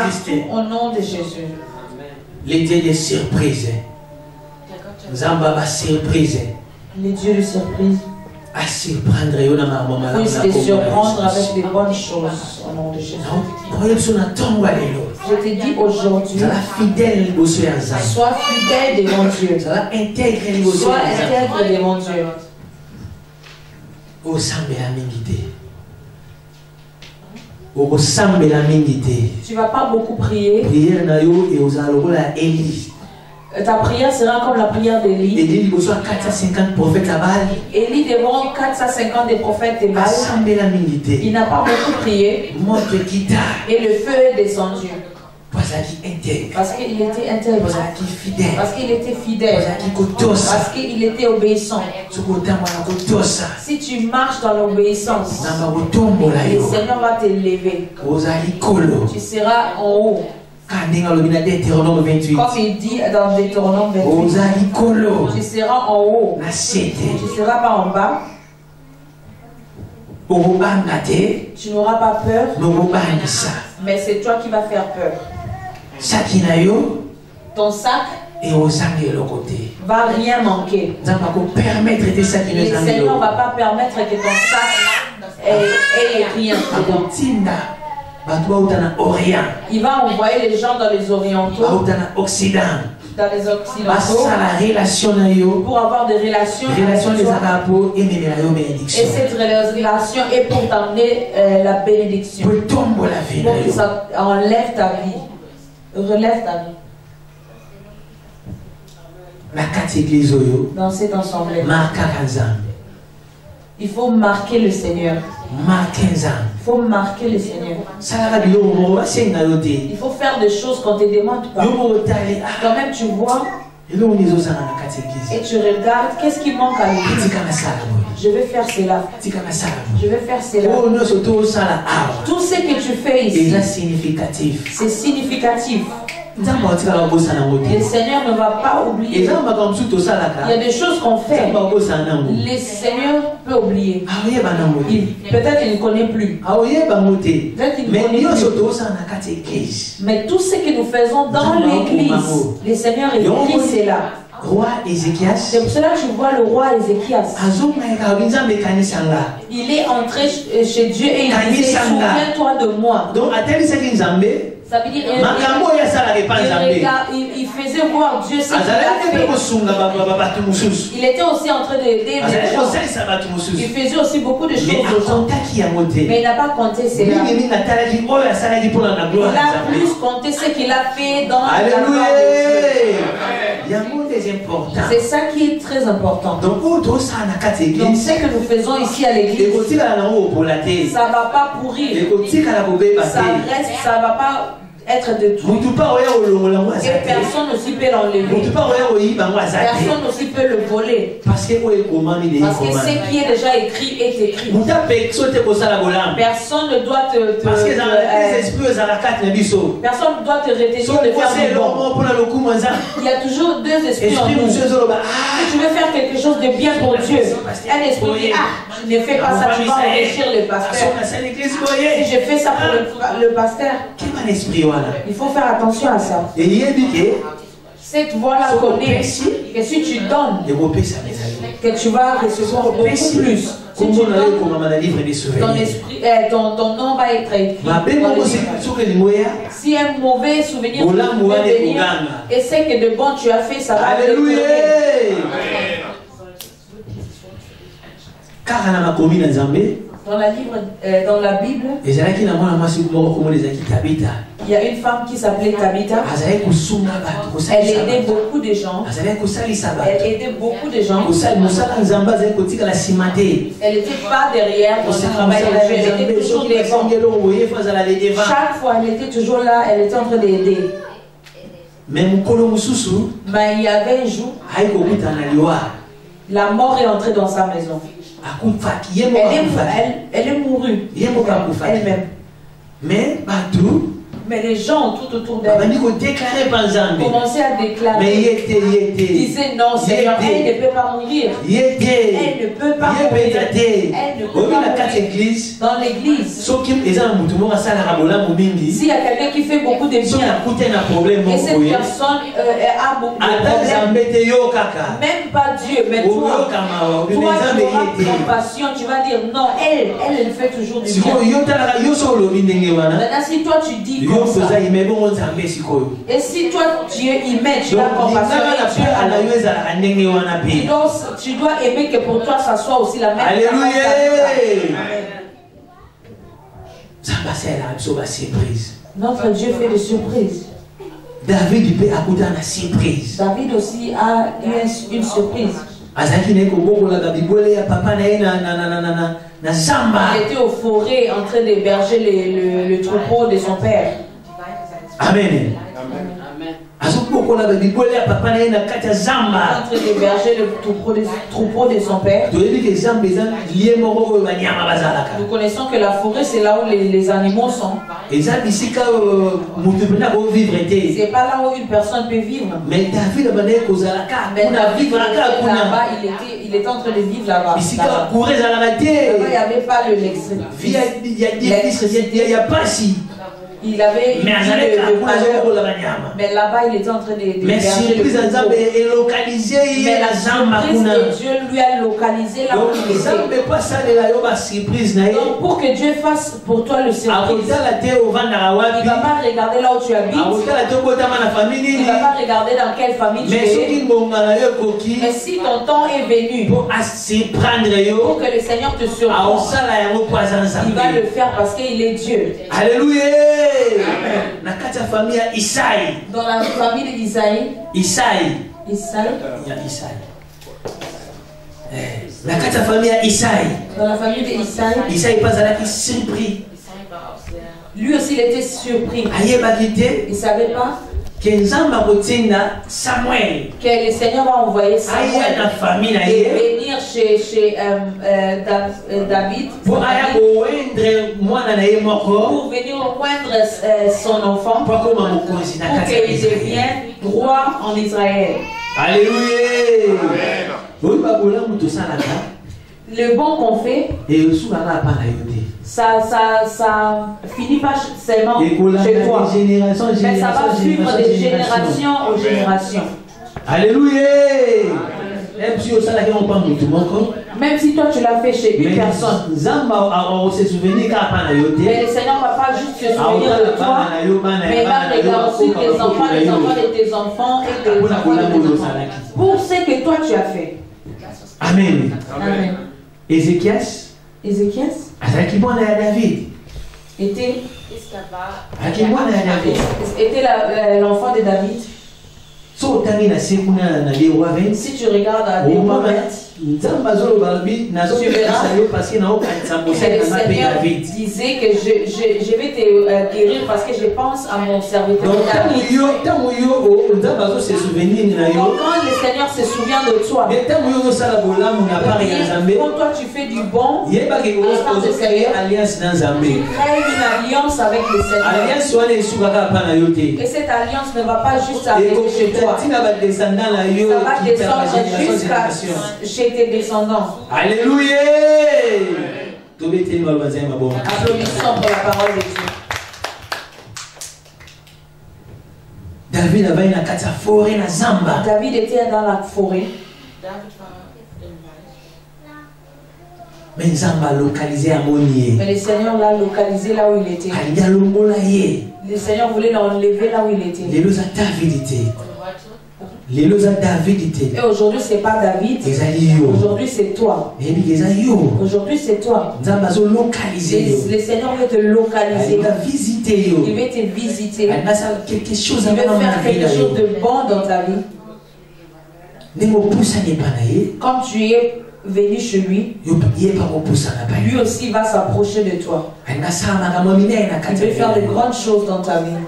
Au nom de Jésus. Les dieux de surprise. Zamba surprise. Les dieux de surprise. À surprendre. Puisse te surprendre avec des bonnes choses au nom de Jésus. Je te dis aujourd'hui, sois fidèle devant Dieu. Sois intègre devant Dieu. Tu ne vas pas beaucoup prier. Ta prière sera comme la prière d'Élie. Élie reçoit 450 prophètes à Baal. Élie devant 450 des prophètes de Baal. Il n'a pas beaucoup prié. Et le feu est descendu. Parce qu'il était intègre. Parce qu'il était fidèle. Parce qu'il était obéissant. Si tu marches dans l'obéissance, le Seigneur va t'élever. Tu seras en haut. Comme il dit dans Deutéronome 28, tu seras en haut. Tu ne seras pas en bas. Tu n'auras pas peur. Mais c'est toi qui vas faire peur. Ton sac va rien manquer. Le Seigneur ne va pas permettre que ton sac ait rien. Il va envoyer les gens dans les orientaux, dans les occidentaux, pour avoir des relations et cette relation est pour t'amener la bénédiction, pour que ça enlève ta vie, relève ta vie. Dans cette assemblée, il faut marquer le Seigneur. Il faut marquer le Seigneur. Il faut faire des choses qu'on ne te demande pas. Quand même tu vois et tu regardes qu'est-ce qui manque à l'église. Je vais faire cela. Je vais faire cela. Tout ce que tu fais ici, c'est significatif. Le Seigneur ne va pas oublier. Il y a des choses qu'on fait. Le Seigneur peut oublier. Peut-être qu'il ne connaît plus. Peut-être qu'il ne connaît plus. Mais tout ce que nous faisons dans l'église, le Seigneur écrit cela. Roi Ézéchias. C'est pour cela que tu vois le roi Ézéchias. Il est entré chez Dieu et il dit, souviens-toi de moi. Donc, ça veut dire il faisait voir Dieu ce qu'il a fait. Il était aussi en train d'aider les gens. Il faisait aussi beaucoup de choses aux gens. Mais il n'a pas compté cela. Il a plus compté ce qu'il a fait dans la gloire de Dieu. C'est ça qui est très important. Donc ce que nous faisons ici à l'église, ça ne va pas pourrir. Ça reste, ça ne va pas être de tout. Et personne aussi peut l'enlever. Personne aussi peut le voler. Parce que ce qui est déjà écrit est écrit. Personne ne doit personne ne doit te retenir de faire du bon. Il y a toujours deux esprits en nous. Si tu veux faire quelque chose de bien pour Dieu, un esprit dit, ah, je ne fais pas ça, tu vas enrichir le pasteur. Si je fais ça pour le pasteur, il faut faire attention à ça. Cette voix-là connaît que si tu donnes, que tu vas recevoir beaucoup plus. Si tu donnes, ton nom va être écrit. Si un mauvais souvenir peut venir, et ce que de bon tu as fait, ça va te tourner. Dans la Bible, il y a une femme qui s'appelait Tabitha. Elle aidait beaucoup de gens. Elle aidait beaucoup de gens. Elle n'était pas derrière dans le travail de Dieu. Elle était toujours devant. Chaque fois, elle était toujours là. Elle était en train d'aider. Mais il y avait un jour, la mort est entrée dans sa maison. Elle est mourue elle-même. Mais les gens tout autour d'elle commençaient à déclarer. Ils disaient non, Seigneur, elle ne peut pas mourir. Elle ne peut pas mourir. Elle ne peut pas mourir. Dans l'église, s'il y a quelqu'un qui fait beaucoup de bien, et cette personne a beaucoup de problèmes, même pas Dieu, mais toi tu auras compassion, tu vas dire non, elle fait toujours du bien. Maintenant, si toi tu dis comme ça, et si toi Dieu y met, tu as compassion et tu dois aimer que pour toi ça soit aussi la même. Alléluia. Notre Dieu fait des surprises. David peut accouder à la surprise. David aussi a eu une surprise. Il était au forêt en train d'héberger le troupeau de son père. Amen. En train d'héberger le troupeau de son père. Nous connaissons que la forêt, c'est là où les animaux sont. C'est pas là où une personne peut vivre. Mais David là-bas, il était en train de vivre là-bas. Là-bas, il n'y avait pas il avait une mais là-bas il était en train de mais surprise mais la surprise que Dieu lui a localisé là où il était. Donc pour que Dieu fasse pour toi le surprise, il ne va pas regarder là où tu habites, il ne va pas regarder dans quelle famille tu es. Mais si ton temps est venu pour que le Seigneur te surprenne, il va le faire parce qu'il est Dieu. Alléluia. Dans la famille d'Isaïe. Isaïe. Dans la famille d'Isaïe. Isaïe pas surpris. Lui aussi il était surpris. Il ne savait pas que le Seigneur va envoyer Samuel et venir chez David pour venir rejoindre son enfant pour qu'il devienne roi en Israël. Alléluia. Le bon qu'on fait, ça finit pas seulement chez toi, mais ça va suivre de génération en génération. Alléluia. Même si toi tu l'as fait chez une personne, mais le Seigneur ne va pas juste se souvenir de toi, mais il va regarder aussi tes enfants, les enfants de tes enfants et tes enfants de tes enfants, pour ce que toi tu as fait. Amen. Amen. Ézéchias était l'enfant de David. Si tu regardes à des moments, tu verras que le Seigneur disait que je vais te guérir parce que je pense à mon serviteur David. Donc quand le Seigneur se souvient de toi, quand toi tu fais du bon, tu crées une alliance avec le Seigneur. Et cette alliance ne va pas juste arriver chez toi. Ça va descendre jusqu'à chez tes descendants. Alléluia. Applaudissons pour la parole de Dieu. David avait une forêt na Zamba. David était dans la forêt. Mais Zamba localisé à Monier. Mais le Seigneur l'a localisé là où il était. Le Seignor voulait l'enlever là où il était. Et aujourd'hui c'est pas David. Aujourd'hui c'est toi. Aujourd'hui c'est toi. Le Seigneur veut te localiser. Il veut te visiter. Il veut faire quelque chose de bon dans ta vie. Comme tu es venu chez lui, lui aussi va s'approcher de toi. Il veut faire de grandes choses dans ta vie.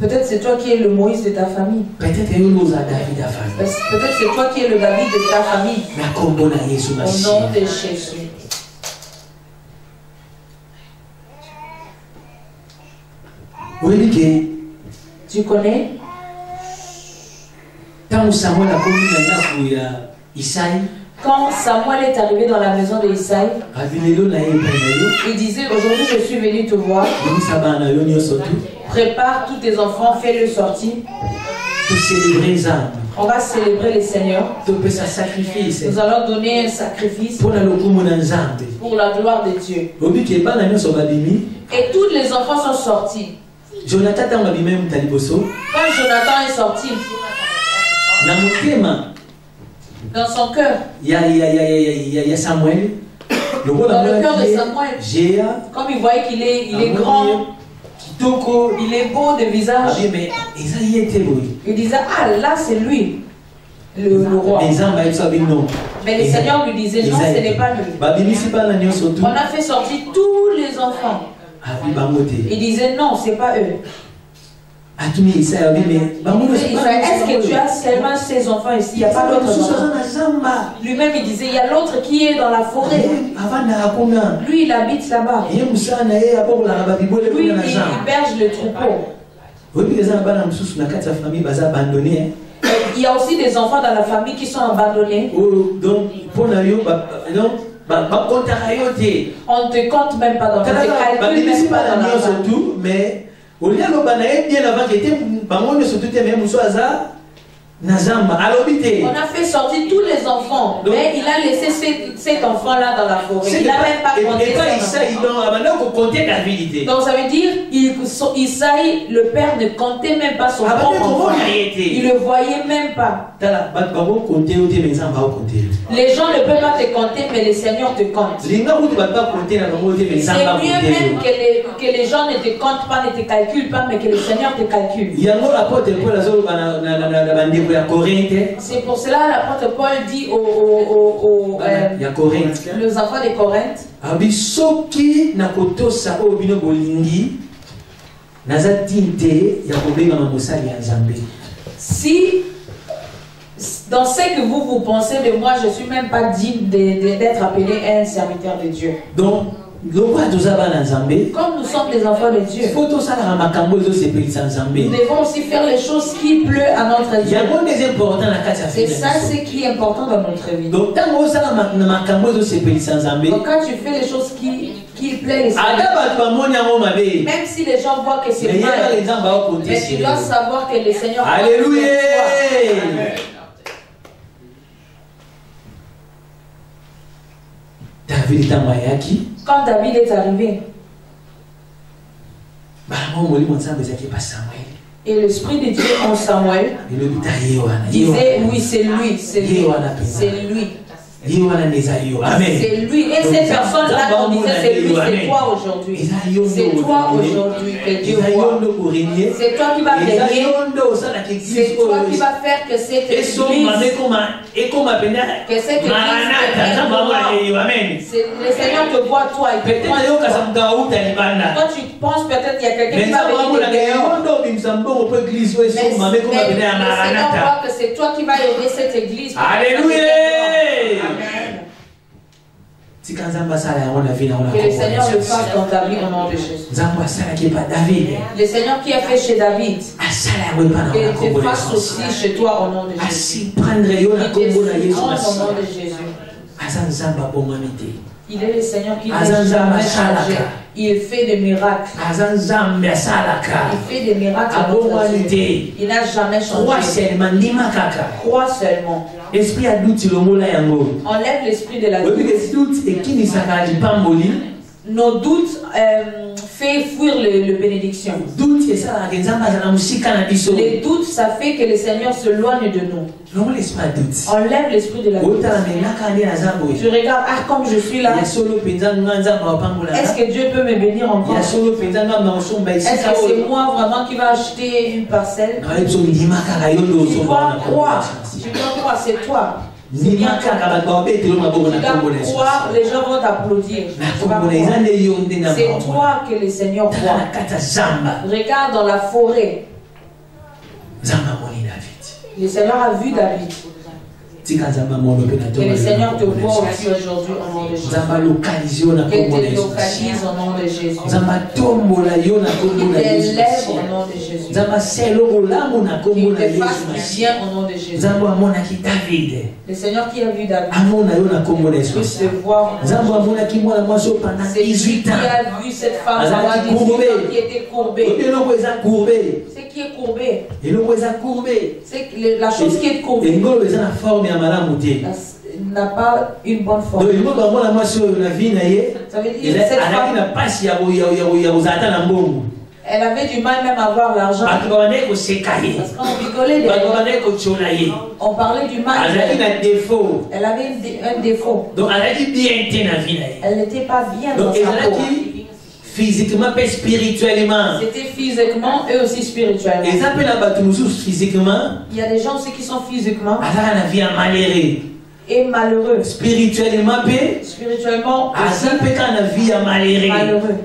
Peut-être c'est toi qui es le Moïse de ta famille. Peut-être c'est toi qui es le David de ta famille. Au nom de Jésus. Tu connais? Quand Samuel est arrivé dans la maison d'Isaïe, il disait: aujourd'hui je suis venu te voir. Prépare tous tes enfants, fais-le sortir. On va célébrer le Seigneur. Nous allons donner un sacrifice pour la gloire de Dieu. Et tous les enfants sont sortis. Quand Jonathan est sorti, dans son cœur, il y a Samuel. Dans le cœur de Samuel, comme il voyait qu'il est grand, Il est beau de visage. Il disait, ah là c'est lui, le roi. Mais le Seigneur lui disait, non, ce n'est pas lui. On a fait sortir tous les enfants. Il disait, non, ce n'est pas eux. Est-ce que tu as seulement ces enfants ici? Il n'y a pas d'autres enfants. Lui-même il disait, il y a l'autre qui est dans la forêt. Lui il habite là-bas. Lui il héberge le troupeau. Il y a aussi des enfants dans la famille qui sont abandonnés. On ne te compte même pas dans la famille. On a fait sortir tous les enfants, mais il a laissé cet enfant-là dans la forêt. Il n'a même pas compté. Donc ça veut dire Isaïe, le père, ne comptait même pas son propre enfant. Il ne le voyait même pas. Les gens ne peuvent pas te compter, mais le Seigneur te compte. C'est mieux même que les gens ne te comptent pas, ne te calculent pas, mais que le Seigneur te calcule. C'est pour cela l'apôtre Paul dit aux enfants de Corinthe, si dans ce que vous pensez de moi, je ne suis même pas digne d'être appelé un serviteur de Dieu. Donc, comme nous sommes des enfants de Dieu, nous devons aussi faire les choses qui plaisent à notre Dieu. C'est ça ce qui est important dans notre vie. Donc quand tu fais les choses qui plaisent, même si les gens voient que c'est mal, mais tu dois savoir que le Seigneur. Alléluia. Quand David est arrivé, et l'Esprit de Dieu en Samuel disait, oui, c'est lui, c'est lui, c'est lui. C'est lui. Et cette personne-là, on disait, c'est lui, c'est toi aujourd'hui. C'est toi aujourd'hui que Dieu voit. C'est toi qui vas régner. C'est toi qui vas faire que cette église, le Seigneur te voit toi. Quand tu penses peut-être qu'il y a quelqu'un qui va venir te mais le Seigneur voit que c'est toi qui vas aider cette église. Alléluia. Que le Seigneur le fasse dans ta vie au nom de Jésus. Le Seigneur qui a fait chez David, qu'il te fasse aussi chez toi au nom de Jésus. Qu'il te prenne au nom de Jésus. Il est le Seigneur qui n'a jamais changé. Il fait des miracles. Il fait des miracles à notre Dieu. Il n'a jamais changé. Crois seulement. Enlève l'esprit de la doute. Nos doutes fait fuir le bénédiction. Les doutes, ça fait que le Seigneur se loigne de nous. Enlève l'esprit de la doute. Tu regardes, ah, comme je suis là, est-ce que Dieu peut me bénir encore? Est-ce que c'est moi vraiment qui va acheter une parcelle? Tu dois croire, c'est toi. C'est bien croire, les gens vont t'applaudir. C'est toi que le Seigneur voit. Regarde dans la forêt. Le Seigneur a vu David. Que le Seigneur te voit aussi aujourd'hui au nom de Jésus. Qu'il te localise au nom de Jésus. Qu'il t'élève au nom de Jésus. Qu'il te fasse bien au nom de Jésus. Le Seigneur qui a vu David puisse te voir. C'est lui qui a vu cette femme pendant 18 ans qui était courbée. Ce qui est courbé, c'est la chose qui est courbée n'a pas une bonne forme. Ça veut dire cette femme, elle avait du mal même à avoir l'argent. Parce qu'on rigolait d'elle. On parlait du mal. Elle avait un défaut. Elle n'était pas bien dans sa peau. physiquement et spirituellement. C'était physiquement et aussi spirituellement. Et ça peut la physiquement. Il y a des gens aussi qui sont physiquement et malheureux. Spirituellement aussi malheureux.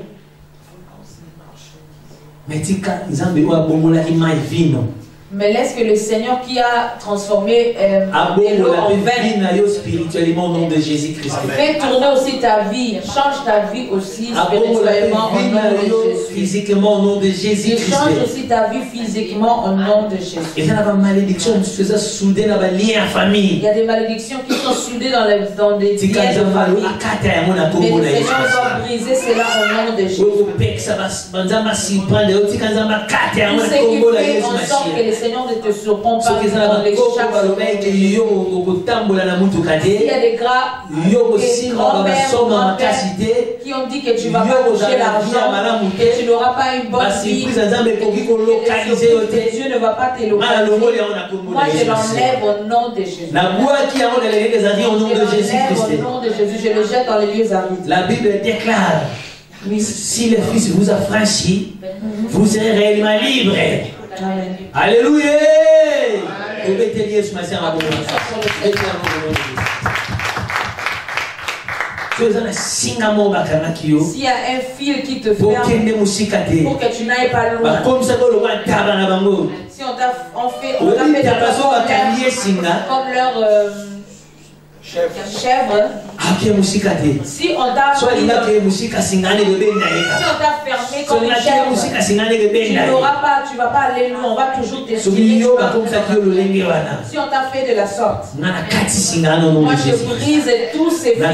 Mais laisse que le Seigneur qui a transformé l'eau en vin spirituellement au nom de Jésus-Christ. Fais tourner aussi ta vie, change ta vie aussi spirituellement au nom de Jésus. Physiquement au nom de Jésus-Christ. Change aussi ta vie physiquement au nom de Jésus. Et ça, la malédiction, c'est soudé dans les liens en famille. Il y a des malédictions qui sont soudées dans des liens de famille. Mais le Seigneur va briser cela au nom de Jésus. Tout ce qui fait en sorte que le Seigneur ne te surprend pas dans les chaque il y a des grands-mères qui ont dit que tu ne vas pas toucher l'argent, que tu n'auras pas une bonne vie, que Dieu ne va pas te localiser. Moi je l'enlève au nom de Jésus. Au nom de Jésus, je le jette dans les lieux arides. La Bible déclare, si le Fils vous a franchi, vous serez réellement libre. Amen. Alléluia. S'il y a un fil qui te ferme pour que tu n'ailles pas loin, si on t'a fait comme leur chèvre, si on t'a fermé comme une chèvre, tu n'auras pas, tu ne vas pas aller loin, on va toujours t'estimer. Si on t'a fait de la sorte, moi je brise tous ces fils. Je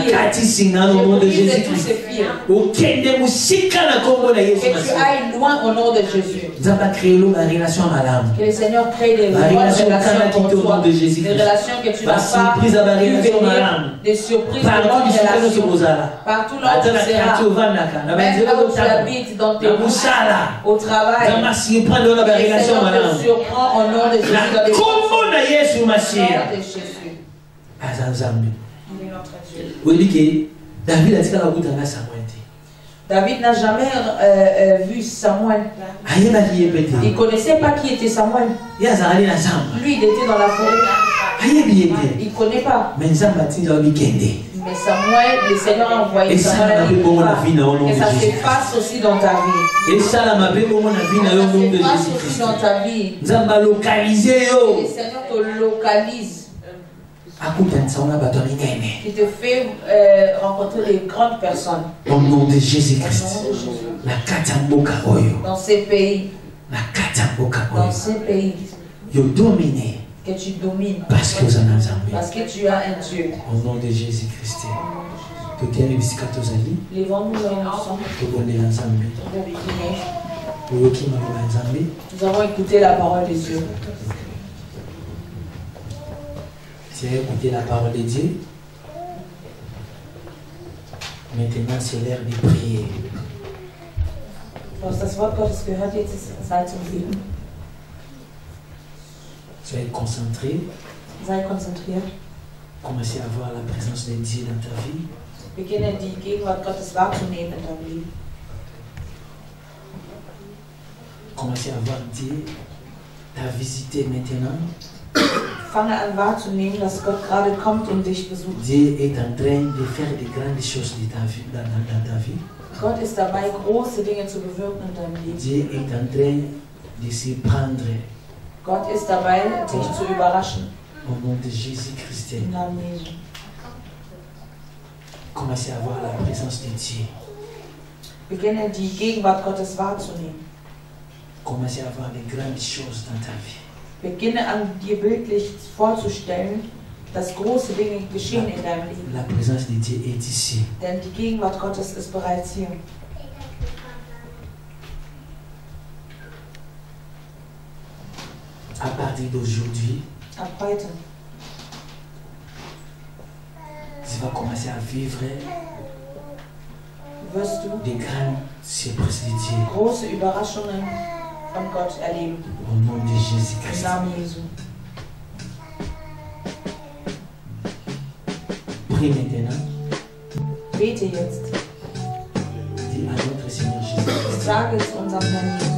brise tous ces fils. Que tu ailles loin au nom de Jésus. Que le Seigneur crée des relations pour toi, des relations que tu n'as pas pu venir, des surprises, partout là où tu seras, même là où tu habites, dans tes bouches, au travail. Le Seigneur te surprend au nom de Jésus. Dans des au nom de Jésus. Il est notre Dieu. David n'a jamais vu Samuel. Il ne connaissait pas qui était Samuel. Lui, il était dans la forêt. Il ne connaît pas. Mais Samuel, le Seigneur a envoyé Samuel à dire que ça se passe aussi dans ta vie. Que ça se passe aussi dans ta vie. Que le Seigneur te localise. Qui te fait rencontrer des grandes personnes. Au nom de Jésus-Christ. Dans ces pays. Dans ces pays. Que tu domines. Parce que tu as un Dieu. Au nom de Jésus-Christ. Levons-nous ensemble. Nous avons écouté la parole de Dieu. Tu as écouté la parole de Dieu. Maintenant, c'est l'heure de prier. Du hast das Wort Gottes gehört, jetzt ist Zeit zum Beten. Soyez concentré. Sei konzentriert. Commencez à voir la présence de Dieu dans ta vie. Beginne die Gegenwart Gottes wahrzunehmen in deinem Leben. Commencez à voir Dieu t'a visité maintenant. Fange an wahrzunehmen, dass Gott gerade kommt und dich besucht. Dieu est en train de faire de grandes choses dans ta vie. Gott ist dabei, große Dinge zu bewirken in deinem Leben. Dieu est en train de se prendre. Gott ist dabei, dich zu überraschen. Au nom de Jésus-Christ. Im Namen Jesu. Commencez à voir la présence de Dieu. Beginne die Gegenwart Gottes wahrzunehmen. Commencez à voir les grandes choses dans ta vie. Beginne an dir bildlich vorzustellen, dass große Dinge geschehen in deinem Leben. La présence de Dieu est ici. Denn die Gegenwart Gottes ist bereits hier. À partir d'aujourd'hui, ab heute, tu vas commencer à vivre wirst du des grandes surprises de Dieu. Große Überraschungen von Gott erleben. Au nom de Jésus-Christ. Im Namen Jesu. Prie maintenant. Bete jetzt. Dis à notre Seigneur Jésus. Tages unserem Herrn Jesus.